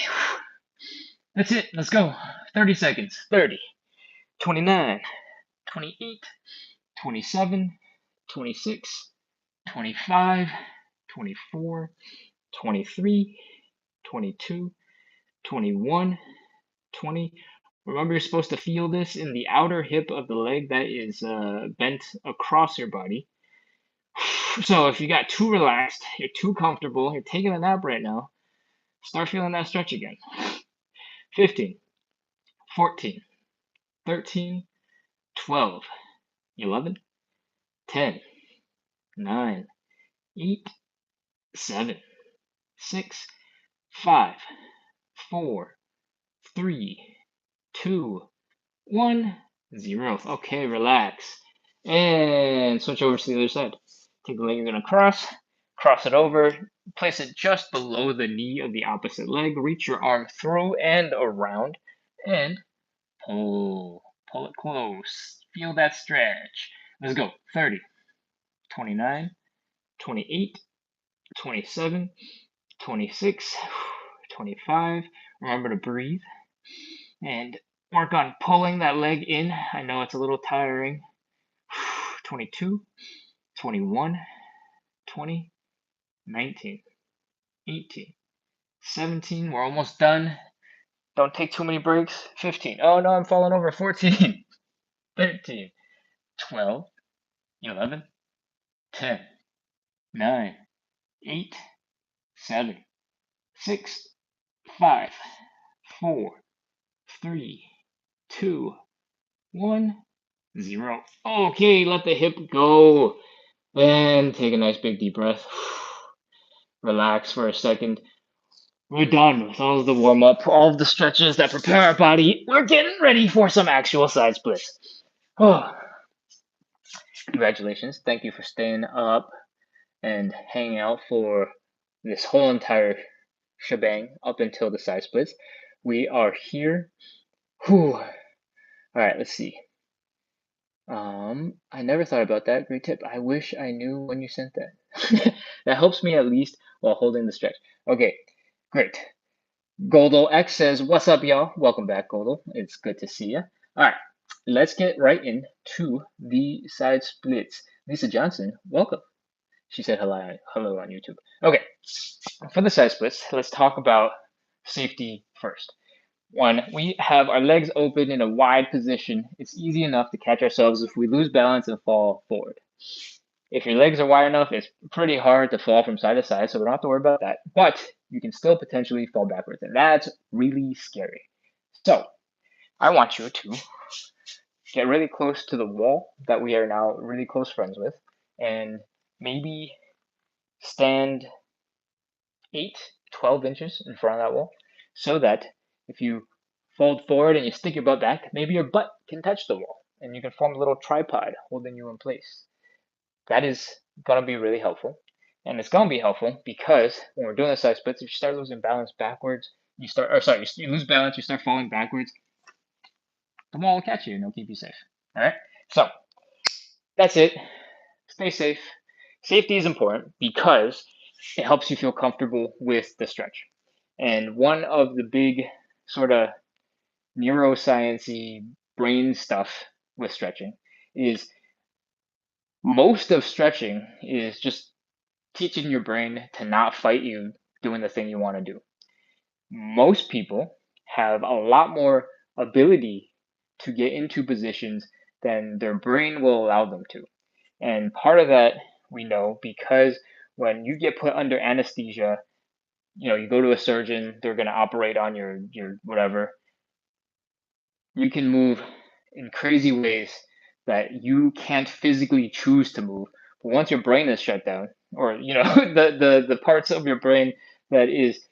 That's it. Let's go. 30 seconds. 30, 29, 28, 27, 26, 25, 24, 23, 22, 21, 20. Remember, you're supposed to feel this in the outer hip of the leg that is bent across your body. So if you got too relaxed, you're too comfortable, you're taking a nap right now, start feeling that stretch again. 15, 14, 13, 12, 11, 10, 9, 8, 7, 6, 5, 4, 3, 2, 1, 0. Okay, relax. And switch over to the other side. Take the leg you're going to cross it over, place it just below the knee of the opposite leg, reach your arm through and around, and pull it close. Feel that stretch. Let's go. 30, 29, 28, 27, 26, 25. Remember to breathe and work on pulling that leg in. I know it's a little tiring. 22, 21, 20, 19, 18, 17. We're almost done. Don't take too many breaks. 15. Oh no, I'm falling over. 14, 13, 12, 11, 10, 9, 8, 7, 6, 5, 4, 3, 2, 1, 0. Okay, let the hip go. And take a nice big deep breath. Relax for a second. We're done with all of the warm up, all of the stretches that prepare our body. We're getting ready for some actual side splits. Oh, congratulations. Thank you for staying up and hanging out for this whole entire shebang up until the side splits. We are here. Whew. All right, let's see. I never thought about that. Great tip. I wish I knew when you sent that. That helps me at least while holding the stretch. Okay, great. Goldel X says, "What's up, y'all? Welcome back, Goldel. It's good to see you." All right, let's get right into the side splits. Lisa Johnson, welcome. She said hello on YouTube. Okay, for the side splits, let's talk about safety first. One, we have our legs open in a wide position. It's easy enough to catch ourselves if we lose balance and fall forward. If your legs are wide enough, it's pretty hard to fall from side to side, so we don't have to worry about that. But you can still potentially fall backwards, and that's really scary. So I want you to get really close to the wall that we are now really close friends with, and maybe stand 8, 12 inches in front of that wall, so that if you fold forward and you stick your butt back, maybe your butt can touch the wall, and you can form a little tripod holding you in place. That is going to be really helpful. And it's going to be helpful because when we're doing the side splits, if you start losing balance backwards, you lose balance, you start falling backwards, the wall will catch you and it'll keep you safe. All right. So that's it. Stay safe. Safety is important because it helps you feel comfortable with the stretch. And one of the big sort of neuroscience-y brain stuff with stretching is most of stretching is just teaching your brain to not fight you doing the thing you want to do. Most people have a lot more ability to get into positions than their brain will allow them to. And part of that we know because when you get put under anesthesia, you go to a surgeon, they're going to operate on your whatever. You can move in crazy ways that you can't physically choose to move. But once your brain is shut down, or the parts of your brain that is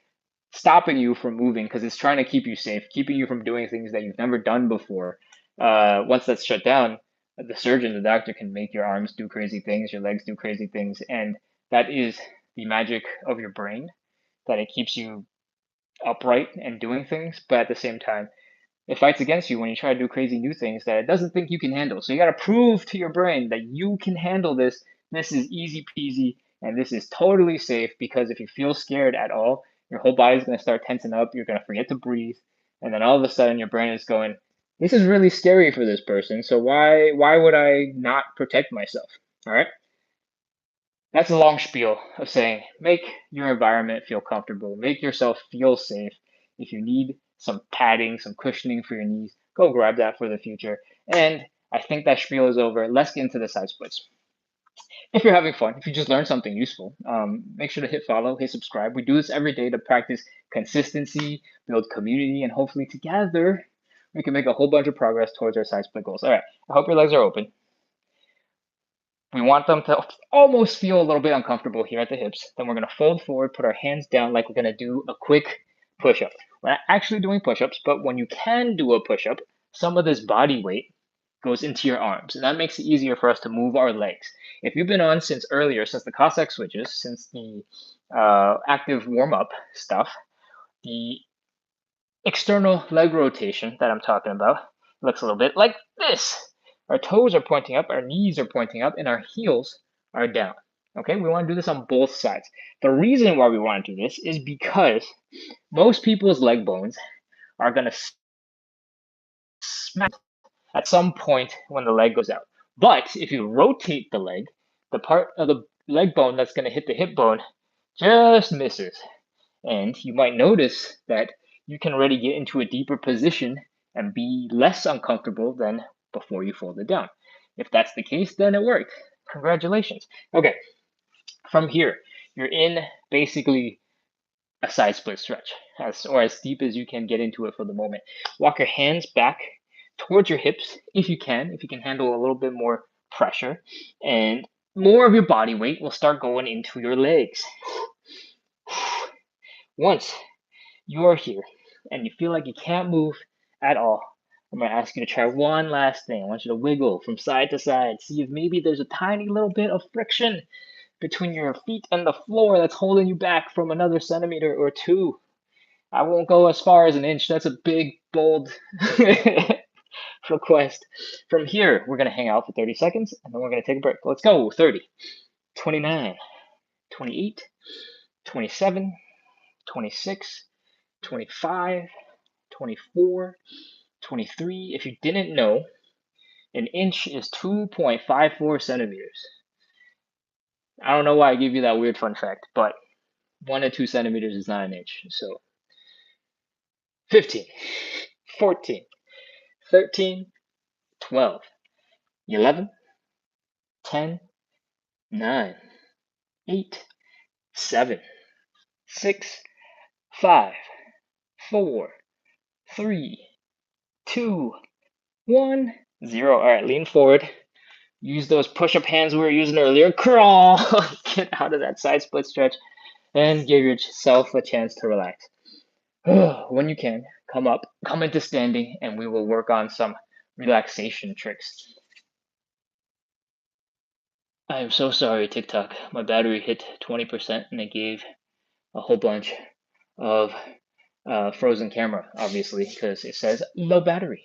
stopping you from moving because it's trying to keep you safe, keeping you from doing things that you've never done before. Once that's shut down, the surgeon, the doctor can make your arms do crazy things, your legs do crazy things, and that is the magic of your brain, that it keeps you upright and doing things, but at the same time, it fights against you when you try to do crazy new things that it doesn't think you can handle. So you got to prove to your brain that you can handle this. This is easy peasy, and this is totally safe, because if you feel scared at all, your whole body's going to start tensing up. You're going to forget to breathe. And then all of a sudden your brain is going, this is really scary for this person, so why would I not protect myself? All right? That's a long spiel of saying make your environment feel comfortable, make yourself feel safe. If you need some padding, some cushioning for your knees, go grab that for the future. And I think that spiel is over. Let's get into the side splits. If you're having fun, if you just learned something useful, make sure to hit follow, hit subscribe. We do this every day to practice consistency, build community, and hopefully together we can make a whole bunch of progress towards our side split goals. All right, I hope your legs are open. We want them to almost feel a little bit uncomfortable here at the hips. Then we're going to fold forward, put our hands down like we're going to do a quick push-up. We're not actually doing push-ups, but when you can do a push-up, some of this body weight goes into your arms, and that makes it easier for us to move our legs. If you've been on since earlier, since the Cossack Switches, since the active warm-up stuff, the external leg rotation that I'm talking about looks a little bit like this. Our toes are pointing up, our knees are pointing up, and our heels are down. Okay, we want to do this on both sides. The reason why we want to do this is because most people's leg bones are going to smack at some point when the leg goes out. But if you rotate the leg, the part of the leg bone that's going to hit the hip bone just misses. And you might notice that you can already get into a deeper position and be less uncomfortable than before you fold it down. If that's the case, then it worked. Congratulations. Okay, from here, you're in basically a side split stretch, or as deep as you can get into it for the moment. Walk your hands back towards your hips if you can handle a little bit more pressure, and more of your body weight will start going into your legs. Once you are here and you feel like you can't move at all, I'm going to ask you to try one last thing. I want you to wiggle from side to side. See if maybe there's a tiny little bit of friction between your feet and the floor that's holding you back from another centimeter or two. I won't go as far as an inch. That's a big, bold request. From here, we're going to hang out for 30 seconds, and then we're going to take a break. Let's go. 30, 29, 28, 27, 26, 25, 24, 23. If you didn't know, an inch is 2.54 centimeters. I don't know why I give you that weird fun fact, but 1 to 2 centimeters is not an inch. So 15, 14, 13, 12, 11, 10, 9, 8, 7, 6, 5, 4, 3, 2, 1, 0. All right, lean forward. Use those push-up hands we were using earlier. Crawl. Get out of that side split stretch and give yourself a chance to relax. When you can, come up, come into standing, and we will work on some relaxation tricks. I am so sorry, TikTok. My battery hit 20% and it gave a whole bunch of frozen camera, obviously, because it says low battery.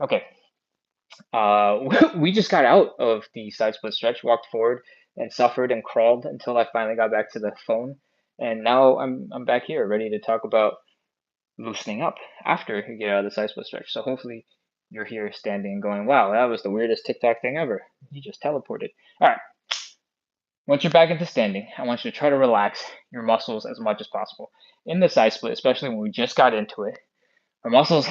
Okay. We just got out of the side split stretch, walked forward and suffered and crawled until I finally got back to the phone. And now I'm back here ready to talk about loosening up after you get out of the side split stretch. So hopefully you're here standing and going, wow, that was the weirdest TikTok thing ever. You just teleported. All right. Once you're back into standing, I want you to try to relax your muscles as much as possible. In the side split, especially when we just got into it, our muscles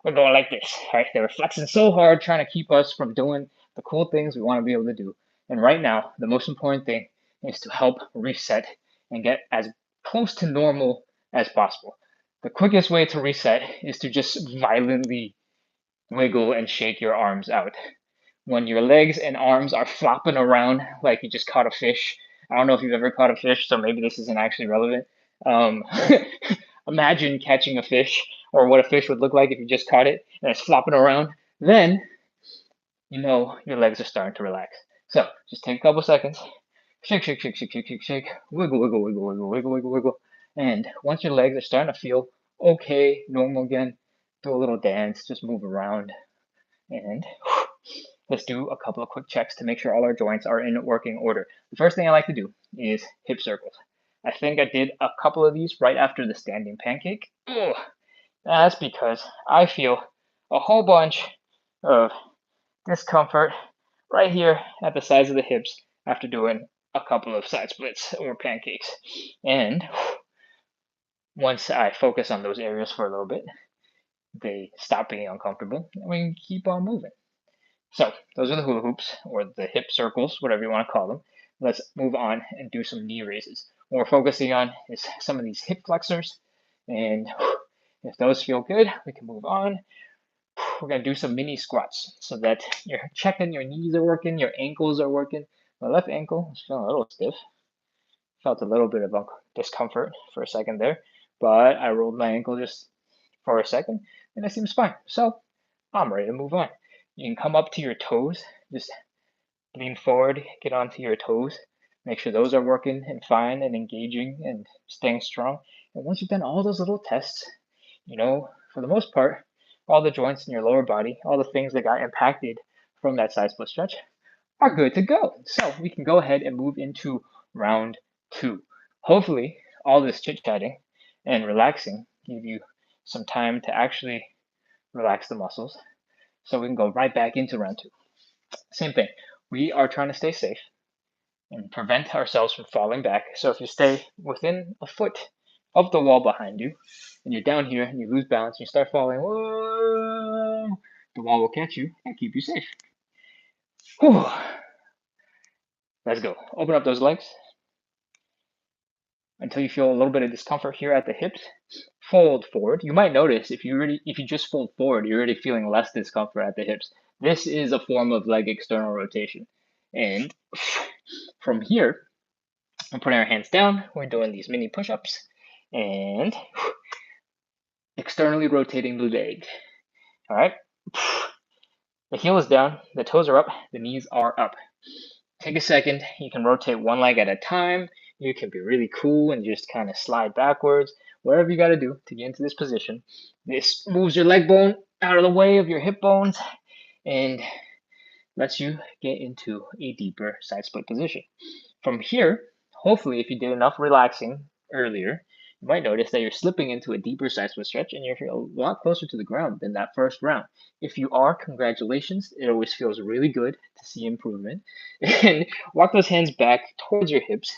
were going like this, right? They were flexing so hard trying to keep us from doing the cool things we want to be able to do. And right now, the most important thing is to help reset and get as close to normal as possible. The quickest way to reset is to just violently wiggle and shake your arms out. When your legs and arms are flopping around like you just caught a fish. I don't know if you've ever caught a fish, so maybe this isn't actually relevant. Imagine catching a fish, or what a fish would look like if you just caught it and it's flopping around. Then you know your legs are starting to relax. So just take a couple seconds. Shake, shake, shake, shake, shake, shake, shake. Wiggle, wiggle, wiggle, wiggle, wiggle, wiggle, wiggle. And once your legs are starting to feel okay, normal again, do a little dance, just move around. And let's do a couple of quick checks to make sure all our joints are in working order. The first thing I like to do is hip circles. I think I did a couple of these right after the standing pancake. Ugh. That's because I feel a whole bunch of discomfort right here at the sides of the hips after doing a couple of side splits or pancakes. And once I focus on those areas for a little bit, they stop being uncomfortable and we can keep on moving. So those are the hula hoops or the hip circles, whatever you want to call them. Let's move on and do some knee raises. What we're focusing on is some of these hip flexors. And if those feel good, we can move on. We're going to do some mini squats so that you're checking your knees are working, your ankles are working. My left ankle is feeling a little stiff. Felt a little bit of discomfort for a second there, but I rolled my ankle just for a second and it seems fine. So I'm ready to move on. You can come up to your toes, just lean forward, get onto your toes, make sure those are working and fine and engaging and staying strong. And once you've done all those little tests, for the most part, all the joints in your lower body, all the things that got impacted from that side split stretch are good to go. So we can go ahead and move into round 2. Hopefully, all this chit-chatting and relaxing give you some time to actually relax the muscles. So we can go right back into round 2. Same thing. We are trying to stay safe and prevent ourselves from falling back. So if you stay within a foot of the wall behind you, and you're down here and you lose balance, and you start falling, whoa, the wall will catch you and keep you safe. Whew. Let's go. Open up those legs until you feel a little bit of discomfort here at the hips. Fold forward. You might notice if you just fold forward, you're already feeling less discomfort at the hips. This is a form of leg external rotation. And from here, we're putting our hands down. We're doing these mini push-ups and externally rotating the leg. All right. The heel is down, the toes are up, the knees are up. Take a second. You can rotate one leg at a time. You can be really cool and just kind of slide backwards, whatever you got to do to get into this position. This moves your leg bone out of the way of your hip bones and lets you get into a deeper side split position. From here, hopefully, if you did enough relaxing earlier, you might notice that you're slipping into a deeper side split stretch and you're a lot closer to the ground than that first round. If you are, congratulations. It always feels really good to see improvement. And walk those hands back towards your hips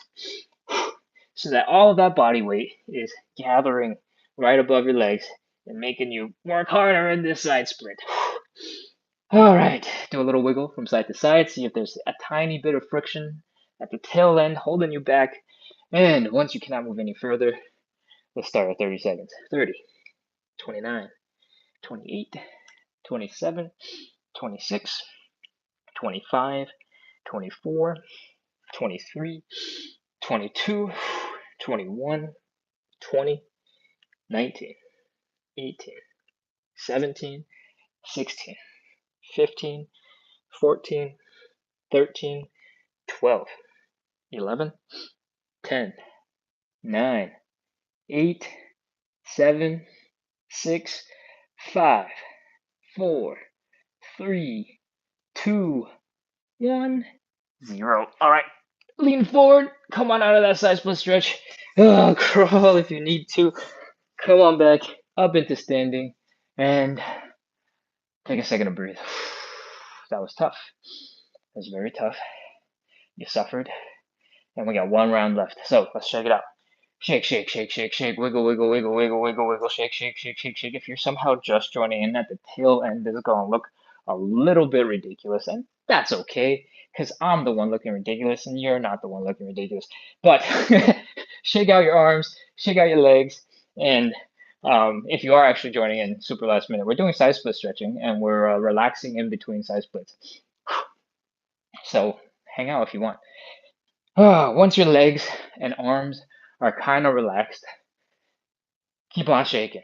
so that all of that body weight is gathering right above your legs and making you work harder in this side split. All right, do a little wiggle from side to side. See if there's a tiny bit of friction at the tail end holding you back. And once you cannot move any further, let's start at 30 seconds. 30, 29, 28, 27, 26, 25, 24, 23, 22, 21, 20, 19, 18, 17, 16, 15, 14, 13, 12, 11, 10, 9, 8, 7, 6, 5, 4, 3, 2, 1, 0. All right, lean forward. Come on out of that side split stretch. Crawl if you need to. Come on back up into standing and take a second to breathe. That was tough. That was very tough. You suffered. And we got one round left. So let's check it out. Shake, shake, shake, shake, shake, wiggle, wiggle, wiggle, wiggle, wiggle, wiggle, shake, shake, shake, shake, shake. If you're somehow just joining in at the tail end, this is going to look a little bit ridiculous, and that's okay, because I'm the one looking ridiculous, and you're not the one looking ridiculous. But shake out your arms, shake out your legs, and if you are actually joining in super last minute, we're doing side split stretching, and we're relaxing in between side splits. So hang out if you want. Once your legs and arms are kind of relaxed, keep on shaking.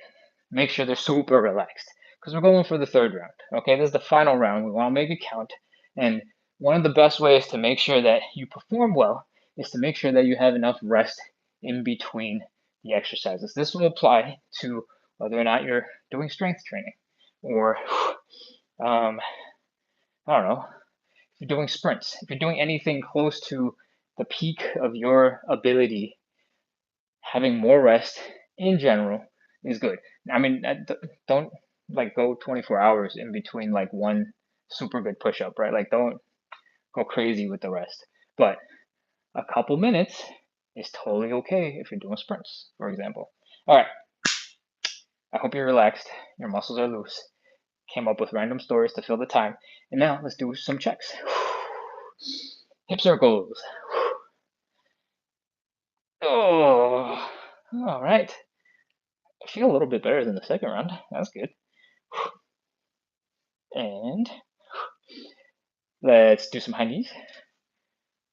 Make sure they're super relaxed because we're going for the third round. Okay, this is the final round. We want to make it count. And one of the best ways to make sure that you perform well is to make sure that you have enough rest in between the exercises. This will apply to whether or not you're doing strength training or, I don't know, if you're doing sprints, if you're doing anything close to the peak of your ability, having more rest in general is good. I mean, don't like go 24 hours in between like one super good push-up, right? Like don't go crazy with the rest. But a couple minutes is totally okay if you're doing sprints, for example. All right, I hope you're relaxed, your muscles are loose, came up with random stories to fill the time, and now let's do some checks. Hip circles. Oh, all right. I feel a little bit better than the second round. That's good. And let's do some high knees.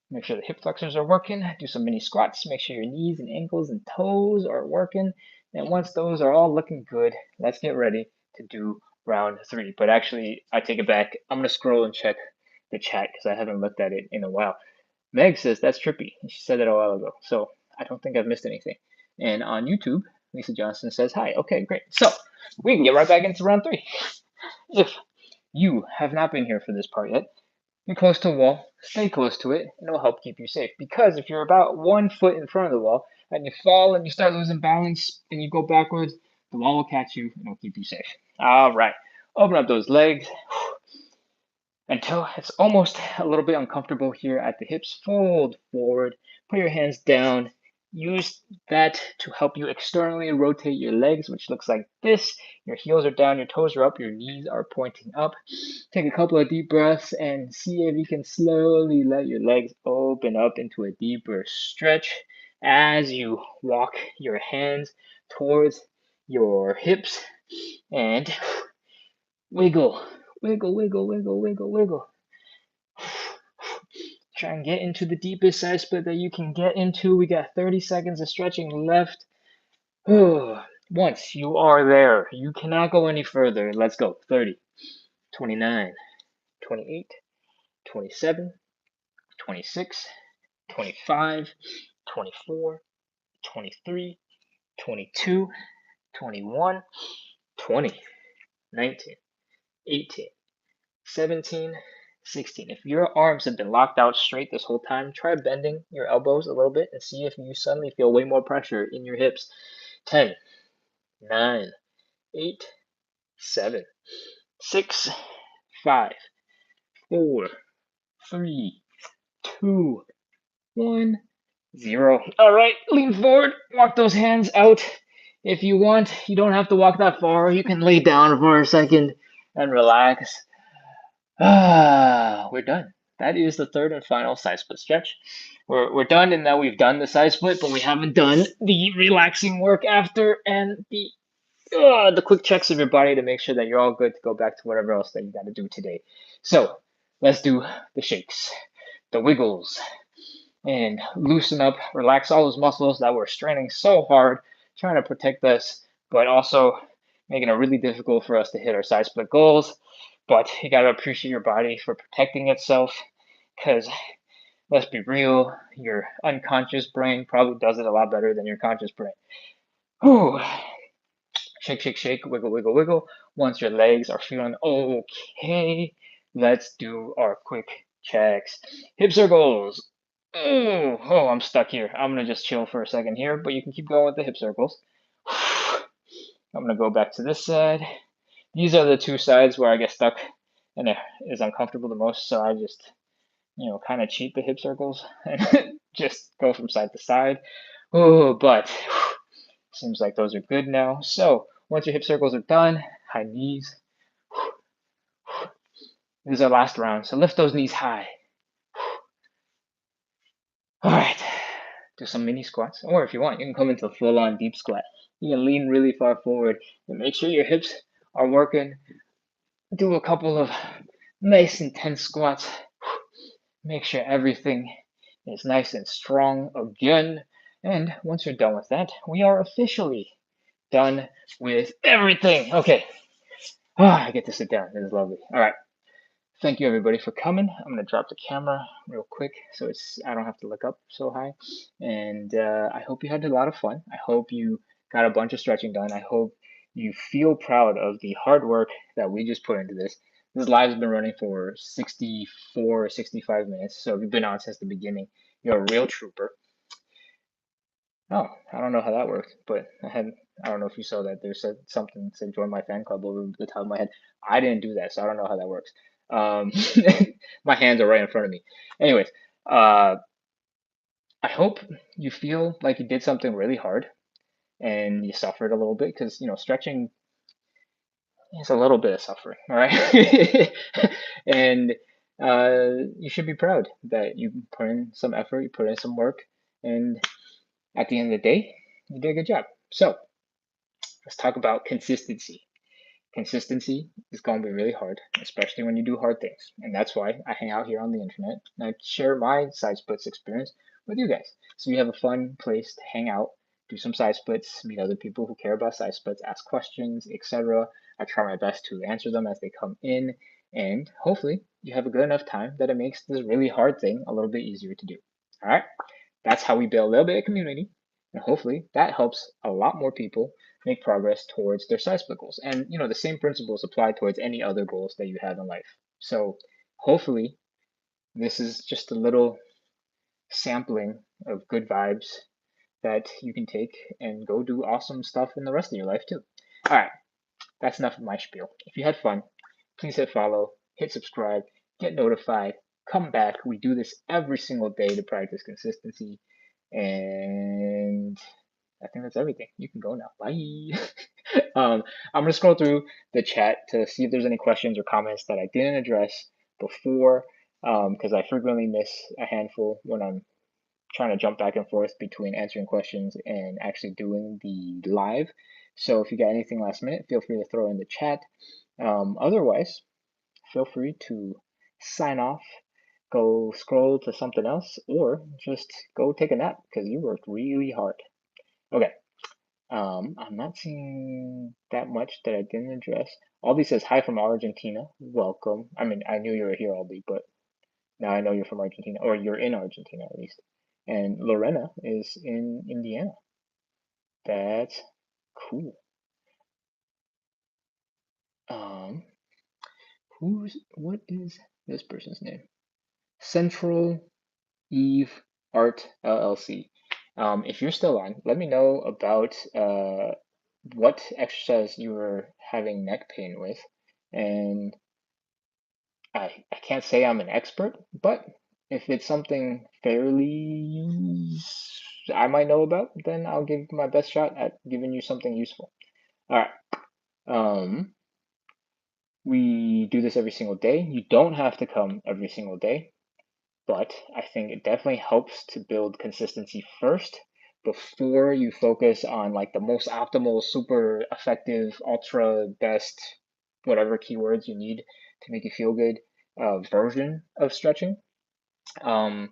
Make sure the hip flexors are working. Do some mini squats. Make sure your knees and ankles and toes are working. And once those are all looking good, let's get ready to do round 3. But actually, I take it back. I'm going to scroll and check the chat because I haven't looked at it in a while. Meg says that's trippy. She said that a while ago. So I don't think I've missed anything. And on YouTube, Lisa Johnson says hi. Okay, great. So we can get right back into round 3. If you have not been here for this part yet, you're close to a wall, stay close to it, and it will help keep you safe. Because if you're about 1 foot in front of the wall and you fall and you start losing balance and you go backwards, the wall will catch you and it will keep you safe. All right, open up those legs until it's almost a little bit uncomfortable here at the hips. Fold forward, put your hands down. Use that to help you externally rotate your legs, which looks like this. Your heels are down, your toes are up, your knees are pointing up. Take a couple of deep breaths and see if you can slowly let your legs open up into a deeper stretch as you walk your hands towards your hips and wiggle, wiggle, wiggle, wiggle, wiggle, wiggle. Try and get into the deepest side split that you can get into. We got 30 seconds of stretching left. Once you are there, you cannot go any further. Let's go. 30, 29, 28, 27, 26, 25, 24, 23, 22, 21, 20, 19, 18, 17, 16. If your arms have been locked out straight this whole time, try bending your elbows a little bit and see if you suddenly feel way more pressure in your hips. 10, 9, 8, 7, 6, 5, 4, 3, 2, 1, 0. All right, lean forward, walk those hands out. If you want, you don't have to walk that far. You can lay down for a second and relax. We're done. That is the third and final side split stretch. We're done, and now we've done the side split, but we haven't done the relaxing work after and the quick checks of your body to make sure that you're all good to go back to whatever else that you got to do today. So let's do the shakes, the wiggles, and loosen up, relax all those muscles that were straining so hard, trying to protect us, but also making it really difficult for us to hit our side split goals. But you got to appreciate your body for protecting itself because let's be real, your unconscious brain probably does it a lot better than your conscious brain. Whew. Shake, shake, shake, wiggle, wiggle, wiggle. Once your legs are feeling okay, let's do our quick checks. Hip circles. Oh, I'm stuck here. I'm going to just chill for a second here, but you can keep going with the hip circles. I'm going to go back to this side. These are the two sides where I get stuck and it is uncomfortable the most, so I just, kind of cheat the hip circles and just go from side to side. Oh, but seems like those are good now. So once your hip circles are done, high knees. This is our last round, so lift those knees high. All right, do some mini squats, or if you want, you can come into a full-on deep squat. You can lean really far forward and make sure your hips are working. Do a couple of nice intense squats. Make sure everything is nice and strong again. And once you're done with that, we are officially done with everything. Okay. I get to sit down. This is lovely. All right. Thank you everybody for coming. I'm gonna drop the camera real quick so I don't have to look up so high. And I hope you had a lot of fun. I hope you got a bunch of stretching done. I hope you feel proud of the hard work that we just put into this. This live has been running for 64 or 65 minutes. So if you've been on since the beginning, you're a real trooper. Oh, I don't know how that worked, but I don't know if you saw that. There said something said join my fan club over the top of my head. I didn't do that, so I don't know how that works. Um, my hands are right in front of me. Anyways, uh, I hope you feel like you did something really hard and you suffered a little bit because, stretching is a little bit of suffering, all right? And you should be proud that you put in some effort, you put in some work, and at the end of the day, you did a good job. So let's talk about consistency. Consistency is going to be really hard, especially when you do hard things. And that's why I hang out here on the internet and I share my side splits experience with you guys. So you have a fun place to hang out, do some side splits, meet other people who care about side splits, ask questions, etc. I try my best to answer them as they come in. And hopefully you have a good enough time that it makes this really hard thing a little bit easier to do. All right. That's how we build a little bit of community. And hopefully that helps a lot more people make progress towards their size split goals. And the same principles apply towards any other goals that you have in life. So hopefully this is just a little sampling of good vibes that you can take and go do awesome stuff in the rest of your life too. All right, that's enough of my spiel. If you had fun, please hit follow, hit subscribe, get notified, come back. We do this every single day to practice consistency. And I think that's everything. You can go now. Bye. I'm gonna scroll through the chat to see if there's any questions or comments that I didn't address before, because I frequently miss a handful when I'm trying to jump back and forth between answering questions and actually doing the live. So if you got anything last minute, feel free to throw in the chat. Otherwise, feel free to sign off, go scroll to something else, or just go take a nap because you worked really hard. Okay. I'm not seeing that much that I didn't address. Aldi says hi from Argentina. Welcome. I mean, I knew you were here, Aldi, but now I know you're from Argentina, or you're in Argentina at least. And Lorena is in Indiana. That's cool. Um, what is this person's name? Central Eve Art LLC. If you're still on, let me know about what exercise you were having neck pain with. And I can't say I'm an expert, but if it's something fairly I might know about, then I'll give my best shot at giving you something useful. All right. Um, we do this every single day. You don't have to come every single day, but I think it definitely helps to build consistency first before you focus on like the most optimal, super effective, ultra best, whatever keywords you need to make you feel good version of stretching. Um,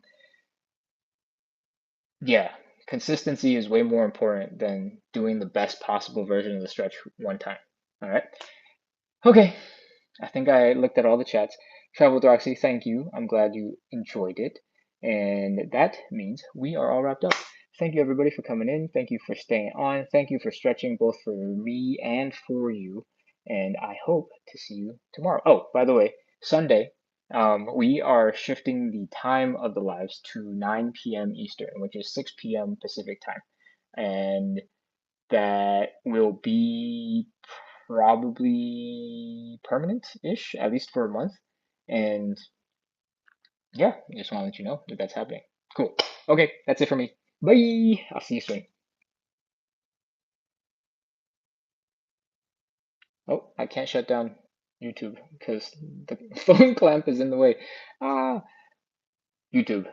yeah, consistency is way more important than doing the best possible version of the stretch one time. All right. Okay. I think I looked at all the chats. Travel with Roxy, thank you. I'm glad you enjoyed it. And that means we are all wrapped up. Thank you, everybody, for coming in. Thank you for staying on. Thank you for stretching both for me and for you. And I hope to see you tomorrow. Oh, by the way, Sunday, we are shifting the time of the lives to 9 p.m. Eastern, which is 6 p.m. Pacific time. And that will be probably permanent-ish, at least for a month. And yeah, I just want to let you know that that's happening. Cool. Okay, that's it for me. Bye. I'll see you soon. Oh, I can't shut down YouTube because the phone clamp is in the way. Ah, YouTube.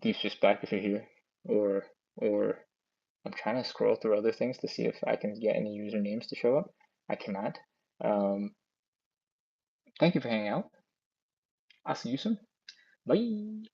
Deep's just back if you're here, or I'm trying to scroll through other things to see if I can get any usernames to show up. I cannot. Um, Thank you for hanging out. I'll see you soon. Bye.